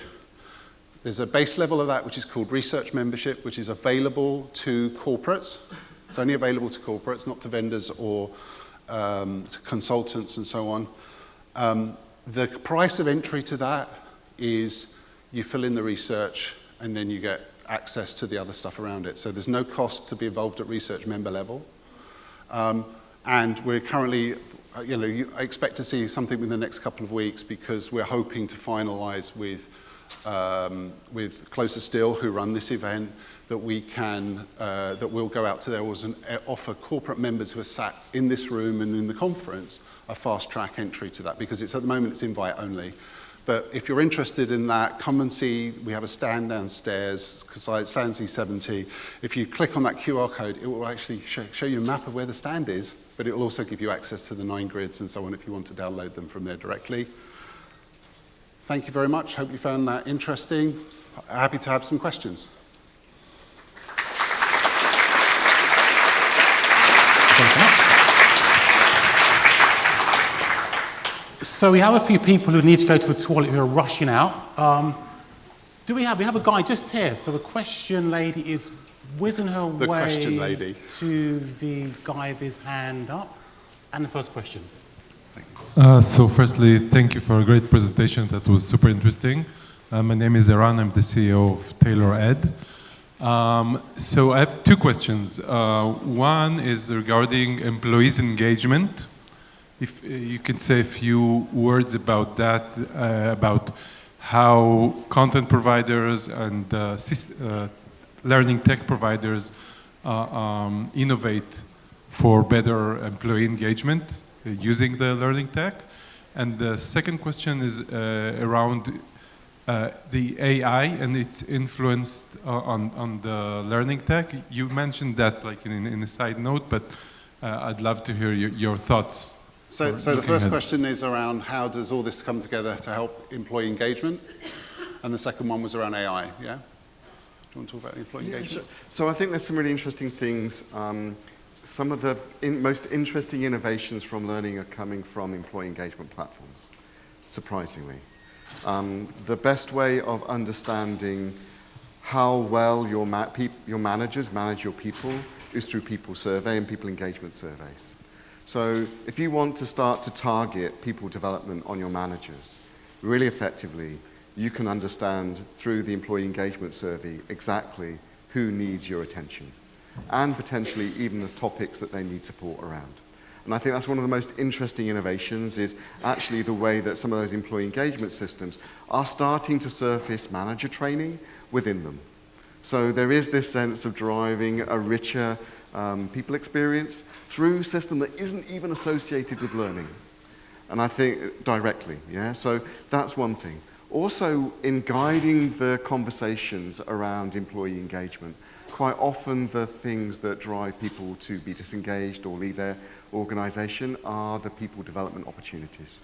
There's a base level of that, which is called research membership, which is available to corporates. It's only available to corporates, not to vendors or to consultants and so on. The price of entry to that is you fill in the research and then you get access to the other stuff around it. So there's no cost to be involved at research member level. And we're currently, I expect to see something within the next couple of weeks, because we're hoping to finalize with Closer Still, who run this event, that we'll go out to there and offer corporate members who are sat in this room and in the conference a fast track entry to that, because at the moment it's invite only. But if you're interested in that, come and see. We have a stand downstairs, stand C70. If you click on that QR code, it will actually show you a map of where the stand is, but it will also give you access to the 9 grids and so on if you want to download them from there directly. Thank you very much. Hope you found that interesting. Happy to have some questions. So we have a few people who need to go to the toilet who are rushing out. We have a guy just here. So the question lady is whizzing her The way question lady. to the guy with his hand up. And the first question. So firstly, thank you for a great presentation. That was super interesting. My name is Eran. I'm the CEO of Taylor Ed. So I have two questions. One is regarding employees' engagement. If you can say a few words about that, about how content providers and learning tech providers innovate for better employee engagement using the learning tech. And the second question is around the AI and its influence on the learning tech. You mentioned that like in a side note, but I'd love to hear your thoughts. So the first question is around how does all this come together to help employee engagement? And the second one was around AI, yeah? Do you want to talk about the employee engagement? Sure. So I think there's some really interesting things. Some of the most interesting innovations from learning are coming from employee engagement platforms, surprisingly. The best way of understanding how well your managers manage your people is through people survey and people engagement surveys. So if you want to start to target people development on your managers really effectively, you can understand through the employee engagement survey exactly who needs your attention and potentially even the topics that they need support around. And I think that's one of the most interesting innovations is actually the way that some of those employee engagement systems are starting to surface manager training within them. So there is this sense of driving a richer people experience through a system that isn't even associated with learning. And I think directly, yeah? So that's one thing. Also, in guiding the conversations around employee engagement, quite often the things that drive people to be disengaged or leave their organization are the people development opportunities.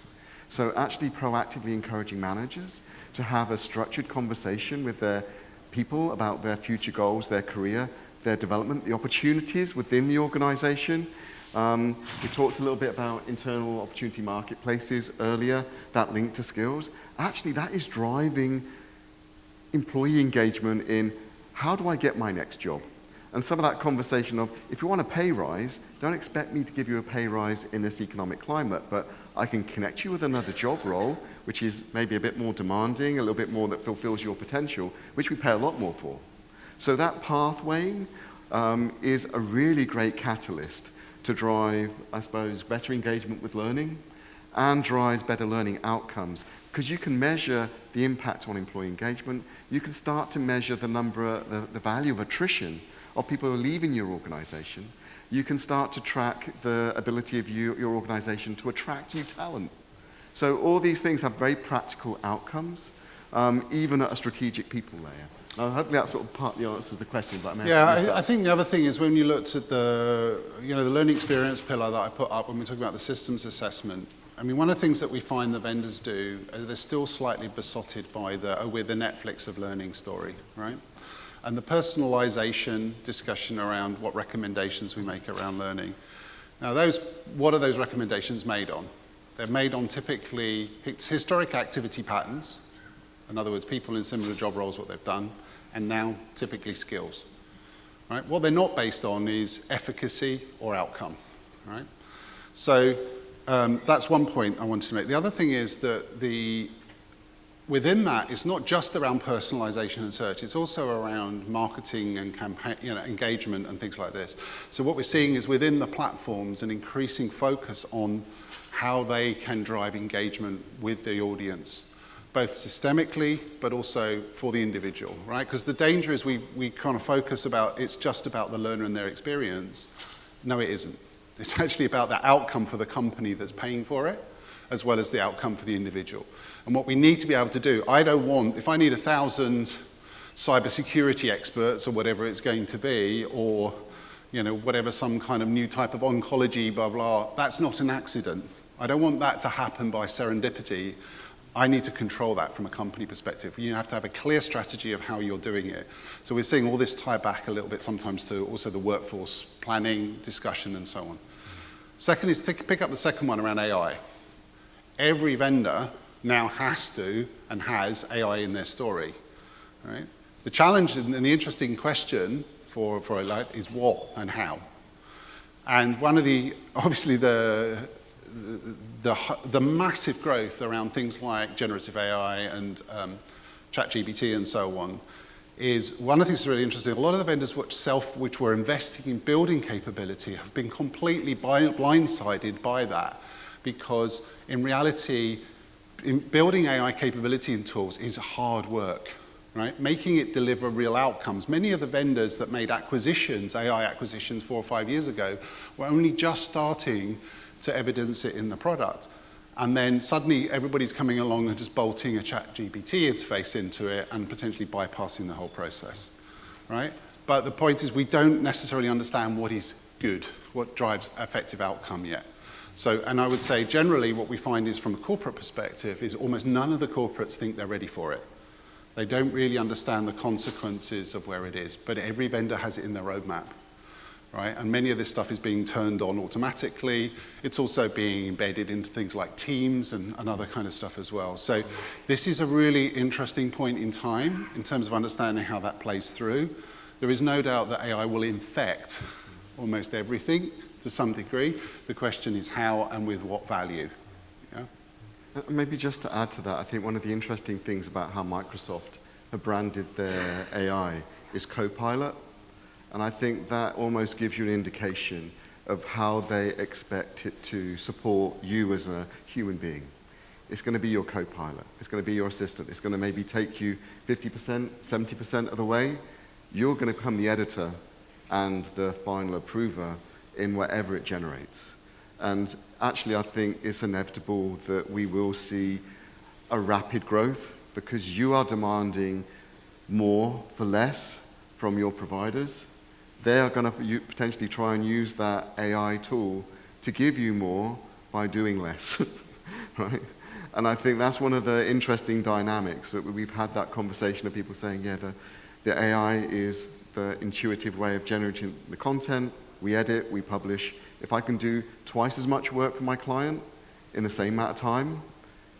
So actually proactively encouraging managers to have a structured conversation with their people about their future goals, their career, their development, the opportunities within the organization. We talked a little bit about internal opportunity marketplaces earlier, that link to skills. Actually, that is driving employee engagement in how do I get my next job? And some of that conversation of, if you want a pay rise, don't expect me to give you a pay rise in this economic climate, but I can connect you with another job role, which is maybe a bit more demanding, a little bit more that fulfills your potential, which we pay a lot more for. So that pathway is a really great catalyst to drive, I suppose, better engagement with learning and drives better learning outcomes. Because you can measure the impact on employee engagement, you can start to measure the value of attrition of people who are leaving your organization. You can start to track the ability of your organization to attract new talent. So all these things have very practical outcomes, even at a strategic people layer. Now, hopefully that sort of partly answers the question. But I think the other thing is when you looked at the learning experience pillar that I put up when we're talking about the systems assessment. I mean, one of the things that we find the vendors do, they're still slightly besotted by we're the Netflix of learning story, right? And the personalization discussion around what recommendations we make around learning. Now, what are those recommendations made on? They're made on typically historic activity patterns. In other words, people in similar job roles, what they've done, and now typically skills, right? What they're not based on is efficacy or outcome, right? So that's one point I wanted to make. The other thing is that within that, it's not just around personalization and search, it's also around marketing and campaign, engagement and things like this. So what we're seeing is within the platforms an increasing focus on how they can drive engagement with the audience, both systemically, but also for the individual, right? Because the danger is we kind of focus it's just about the learner and their experience. No, it isn't. It's actually about the outcome for the company that's paying for it, as well as the outcome for the individual. And what we need to be able to do, if I need 1,000 cybersecurity experts or whatever it's going to be, or whatever some kind of new type of oncology, blah, blah, that's not an accident. I don't want that to happen by serendipity. I need to control that from a company perspective. You have to have a clear strategy of how you're doing it. So we're seeing all this tie back a little bit sometimes to also the workforce planning, discussion, and so on. Second is to pick up the second one around AI. Every vendor now has to and has AI in their story. Right? The challenge and the interesting question for Elite is what and how. And one of the, obviously the massive growth around things like generative AI and ChatGPT and so on is one of the things that's really interesting. A lot of the vendors which were investing in building capability have been completely blindsided by that, because in reality, building AI capability and tools is hard work. Right? Making it deliver real outcomes. Many of the vendors that made acquisitions, AI acquisitions 4 or 5 years ago, were only just starting to evidence it in the product. And then suddenly everybody's coming along and just bolting a ChatGPT interface into it and potentially bypassing the whole process. Right? But the point is we don't necessarily understand what is good, what drives effective outcome yet. So, and I would say generally what we find is from a corporate perspective is almost none of the corporates think they're ready for it. They don't really understand the consequences of where it is, but every vendor has it in their roadmap, right? And many of this stuff is being turned on automatically. It's also being embedded into things like Teams and other kind of stuff as well. So this is a really interesting point in time in terms of understanding how that plays through. There is no doubt that AI will infect almost everything to some degree. The question is how and with what value. Maybe just to add to that, I think one of the interesting things about how Microsoft have branded their AI is Copilot. And I think that almost gives you an indication of how they expect it to support you as a human being. It's going to be your Copilot. It's going to be your assistant. It's going to maybe take you 50%, 70% of the way. You're going to become the editor and the final approver in whatever it generates. And actually, I think it's inevitable that we will see a rapid growth because you are demanding more for less from your providers. They are going to potentially try and use that AI tool to give you more by doing less, right? And I think that's one of the interesting dynamics that we've had that conversation of people saying, yeah, the AI is the intuitive way of generating the content. We edit, we publish. If I can do twice as much work for my client in the same amount of time,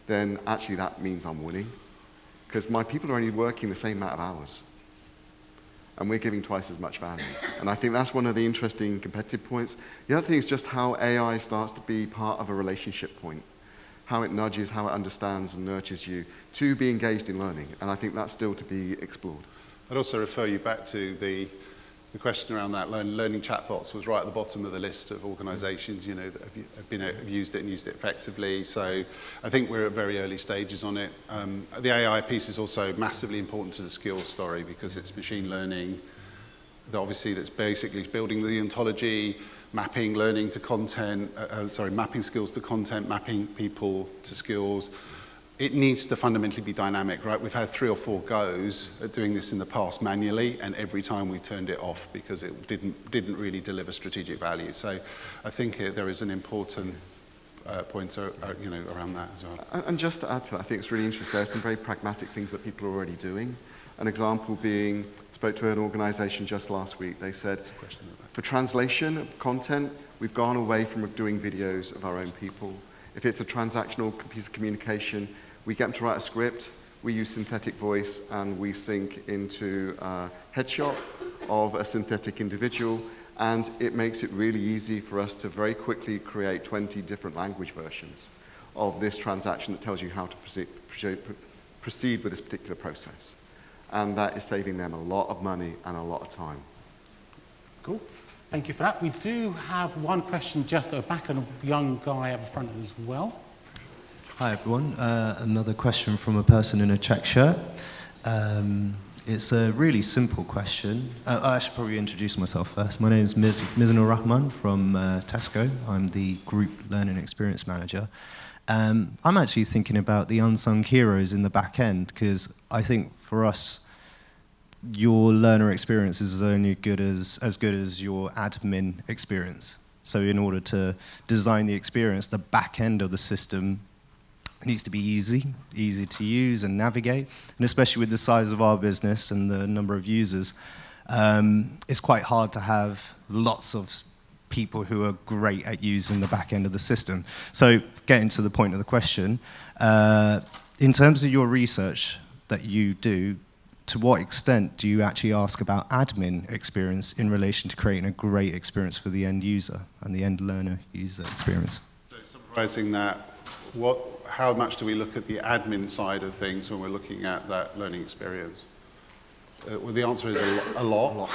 then actually that means I'm winning. Because my people are only working the same amount of hours. And we're giving twice as much value. And I think that's one of the interesting competitive points. The other thing is just how AI starts to be part of a relationship point. How it nudges, how it understands and nurtures you to be engaged in learning. And I think that's still to be explored. I'd also refer you back to the question around that. Learning chatbots was right at the bottom of the list of organizations, you know, that have used it and used it effectively. So I think we're at very early stages on it. The AI piece is also massively important to the skills story because it's machine learning. Obviously, that's basically building the ontology, mapping learning to content, mapping skills to content, mapping people to skills. It needs to fundamentally be dynamic, right? We've had 3 or 4 goes at doing this in the past manually, and every time we turned it off because it didn't really deliver strategic value. So I think there is an important point around that as well. And just to add to that, I think it's really interesting. There are some very pragmatic things that people are already doing. An example being, I spoke to an organization just last week. They said, for translation of content, we've gone away from doing videos of our own people. If it's a transactional piece of communication, we get them to write a script, we use synthetic voice, and we sync into a headshot of a synthetic individual, and it makes it really easy for us to very quickly create 20 different language versions of this transaction that tells you how to proceed with this particular process. And that is saving them a lot of money and a lot of time. Cool. Thank you for that. We do have one question just at the back and a young guy up front as well. Hi everyone. Another question from a person in a check shirt. It's a really simple question. I should probably introduce myself first. My name is Mizanur Rahman from Tesco. I'm the Group Learning Experience Manager. I'm actually thinking about the unsung heroes in the back end because I think for us, your learner experience is only as good as your admin experience. So in order to design the experience, the back end of the system It needs to be easy to use and navigate, and especially with the size of our business and the number of users, it's quite hard to have lots of people who are great at using the back end of the system. So getting to the point of the question, in terms of your research that you do, to what extent do you actually ask about admin experience in relation to creating a great experience for the end user and the end learner user experience? So summarizing that, how much do we look at the admin side of things when we're looking at that learning experience? Well, the answer is a lot.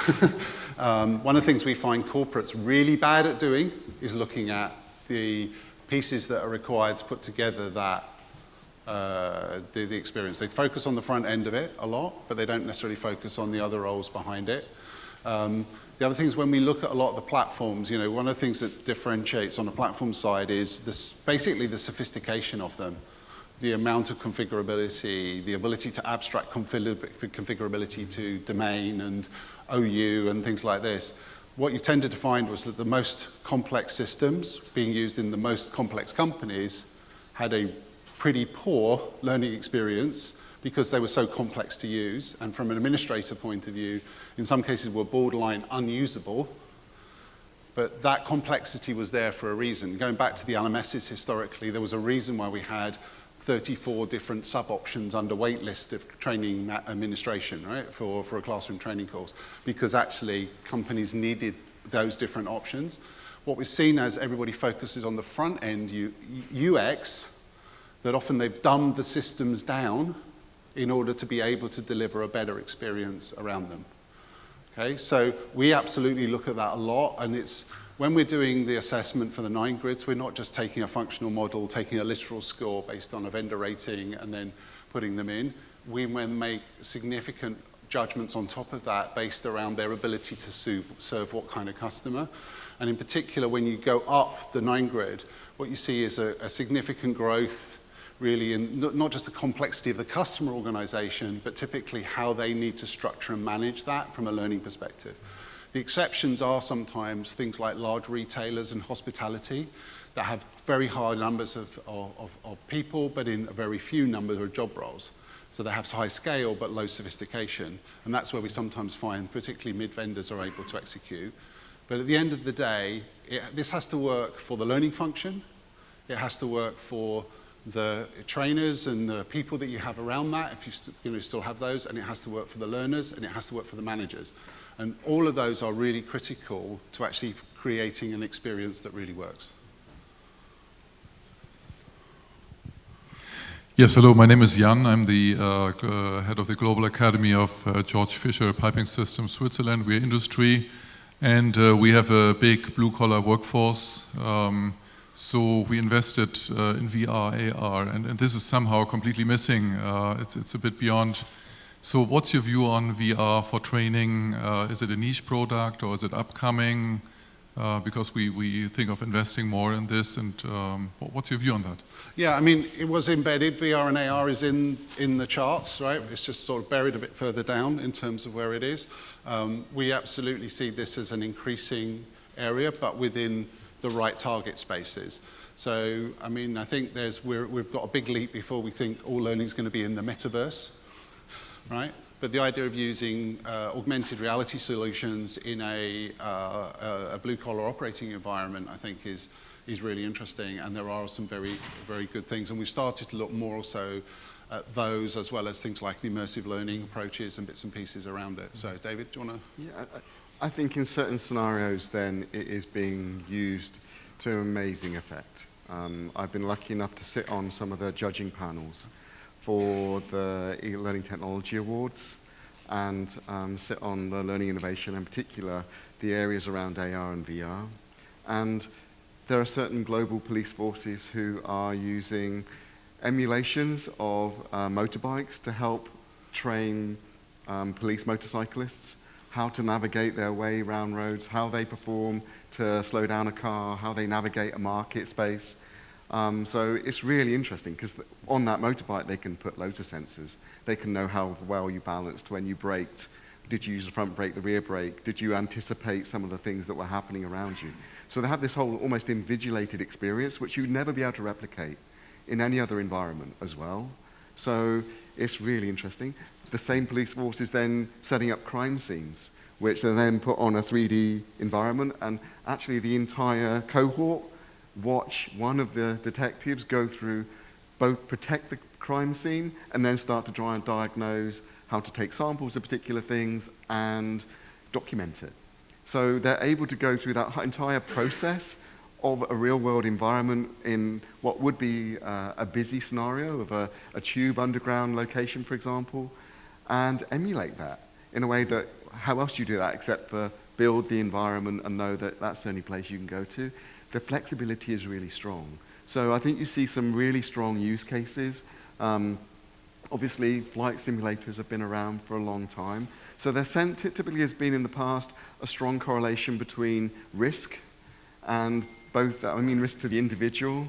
One of the things we find corporates really bad at doing is looking at the pieces that are required to put together that the experience. They focus on the front end of it a lot, but they don't necessarily focus on the other roles behind it. The other thing is when we look at a lot of the platforms, you know, one of the things that differentiates on the platform side is basically the sophistication of them, the amount of configurability, the ability to abstract configurability to domain and OU and things like this. What you tended to find was that the most complex systems being used in the most complex companies had a pretty poor learning experience because they were so complex to use, and from an administrator point of view, in some cases were borderline unusable, but that complexity was there for a reason. Going back to the LMSs historically, there was a reason why we had 34 different sub-options under waitlist of training administration, right, for a classroom training course, because actually companies needed those different options. What we've seen as everybody focuses on the front end UX, that often they've dumbed the systems down in order to be able to deliver a better experience around them. Okay, so we absolutely look at that a lot, and it's when we're doing the assessment for the 9 grids, we're not just taking a functional model, taking a literal score based on a vendor rating and then putting them in. We make significant judgments on top of that based around their ability to serve what kind of customer. And in particular, when you go up the 9 grid, what you see is a significant growth really in not just the complexity of the customer organization, but typically how they need to structure and manage that from a learning perspective. The exceptions are sometimes things like large retailers and hospitality that have very high numbers of people, but in a very few numbers of job roles. So they have high scale, but low sophistication. And that's where we sometimes find, particularly mid-vendors are able to execute. But at the end of the day, this has to work for the learning function. It has to work for the trainers and the people that you have around that, if you still have those, and it has to work for the learners, and it has to work for the managers. And all of those are really critical to actually creating an experience that really works. Yes, hello, my name is Jan. I'm the head of the Global Academy of George Fisher Piping Systems Switzerland. We're industry, and we have a big blue-collar workforce. So we invested in VR, AR, and this is somehow completely missing. It's a bit beyond. So what's your view on VR for training? Is it a niche product or is it upcoming? Because we think of investing more in this, and what's your view on that? Yeah, I mean, it was embedded. VR and AR is in the charts, right? It's just sort of buried a bit further down in terms of where it is. We absolutely see this as an increasing area, but within the right target spaces. So, I mean, I think we've got a big leap before we think all learning is going to be in the metaverse, right? But the idea of using augmented reality solutions in a blue-collar operating environment, I think, is really interesting, and there are some very, very good things. And we've started to look more also at those, as well as things like the immersive learning approaches and bits and pieces around it. So, David, do you want to? Yeah, I think in certain scenarios, then, it is being used to amazing effect. I've been lucky enough to sit on some of the judging panels for the Learning Technology Awards and sit on the learning innovation, in particular, the areas around AR and VR. And there are certain global police forces who are using emulations of motorbikes to help train police motorcyclists how to navigate their way around roads, how they perform to slow down a car, how they navigate a market space. So it's really interesting because on that motorbike they can put loads of sensors. They can know how well you balanced when you braked. Did you use the front brake, the rear brake? Did you anticipate some of the things that were happening around you? So they have this whole almost invigilated experience which you'd never be able to replicate in any other environment as well. So it's really interesting. The same police force is then setting up crime scenes, which they then put on a 3D environment, and actually the entire cohort watch one of the detectives go through both protect the crime scene and then start to try and diagnose how to take samples of particular things and document it. So they're able to go through that entire process of a real-world environment in what would be a busy scenario of a tube underground location, for example, and emulate that in a way that, how else do you do that except for build the environment and know that that's the only place you can go to? The flexibility is really strong. So I think you see some really strong use cases. Obviously, flight simulators have been around for a long time. So there typically has been in the past a strong correlation between risk and both, I mean risk to the individual,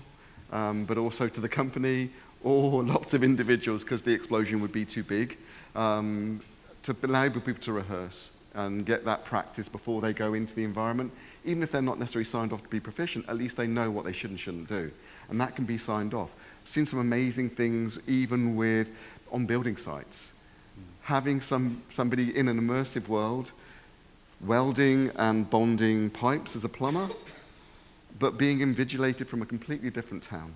but also to the company, or lots of individuals because the explosion would be too big, to enable people to rehearse and get that practice before they go into the environment. Even if they're not necessarily signed off to be proficient, at least they know what they should and shouldn't do. And that can be signed off. I've seen some amazing things even on building sites. Having somebody in an immersive world welding and bonding pipes as a plumber, but being invigilated from a completely different town.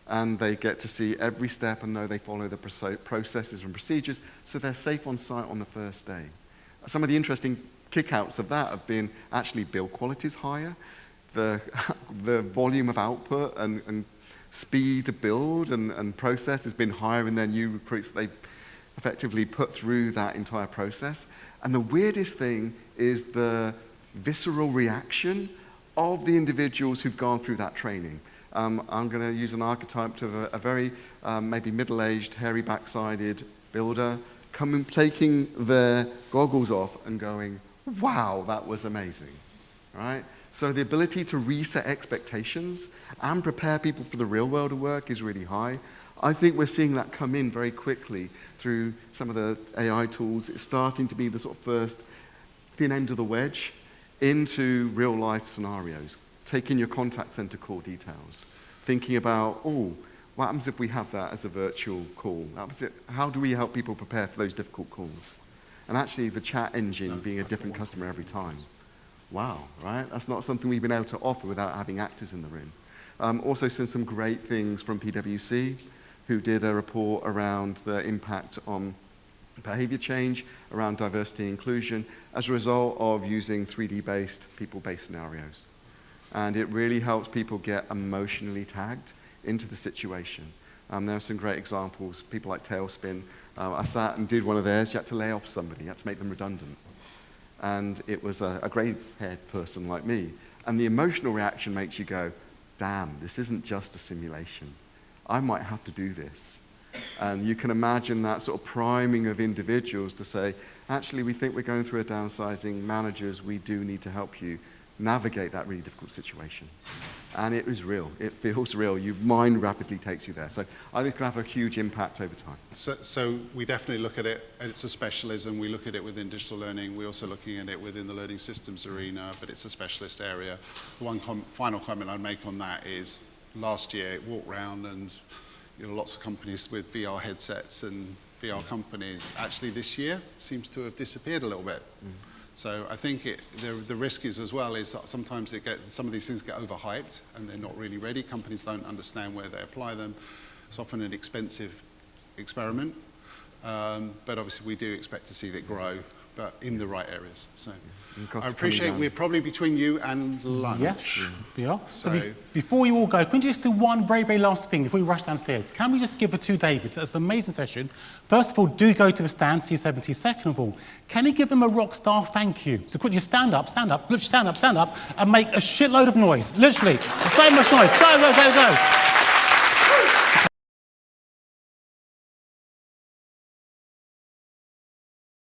And they get to see every step and know they follow the processes and procedures, so they're safe on site on the first day. Some of the interesting kickouts of that have been actually build quality is higher, the volume of output and speed to build and process has been higher in their new recruits that they effectively put through that entire process. And the weirdest thing is the visceral reaction of the individuals who've gone through that training. I'm going to use an archetype of a very maybe middle-aged, hairy backsided builder taking their goggles off and going, wow, that was amazing, right? So the ability to reset expectations and prepare people for the real world of work is really high. I think we're seeing that come in very quickly through some of the AI tools. It's starting to be the sort of first thin end of the wedge into real life scenarios, taking your contact center core details, thinking about, what happens if we have that as a virtual call? How do we help people prepare for those difficult calls? And actually the chat engine being a different customer every time. Wow, right? That's not something we've been able to offer without having actors in the room. Also seen some great things from PwC, who did a report around the impact on behavior change, around diversity and inclusion, as a result of using 3D-based, people-based scenarios. And it really helps people get emotionally tagged into the situation. There are some great examples, people like Tailspin. I sat and did one of theirs. You had to lay off somebody, you had to make them redundant. And it was a grey-haired person like me. And the emotional reaction makes you go, damn, this isn't just a simulation. I might have to do this. And you can imagine that sort of priming of individuals to say, actually, we think we're going through a downsizing. Managers, we do need to help you navigate that really difficult situation. And it is real. It feels real. Your mind rapidly takes you there. So I think it can have a huge impact over time. So we definitely look at it, and it's a specialism. We look at it within digital learning. We're also looking at it within the learning systems arena, but it's a specialist area. One final comment I'd make on that is last year, it walked around and lots of companies with VR headsets and VR companies. Actually, this year seems to have disappeared a little bit. So I think the risk is as well is that sometimes some of these things get overhyped and they're not really ready. Companies don't understand where they apply them. It's often an expensive experiment, but obviously we do expect to see that grow, but in the right areas. So I appreciate we're probably between you and lunch. Yes, we are. So before you all go, can we just do one very, very last thing before we rush downstairs? Can we just give it to David? That's an amazing session. First of all, do go to the stand, C70. Second of all, can you give them a rock star thank you? So quickly stand up, literally stand up, and make a shitload of noise. Literally, so much noise. Go, go, go, go.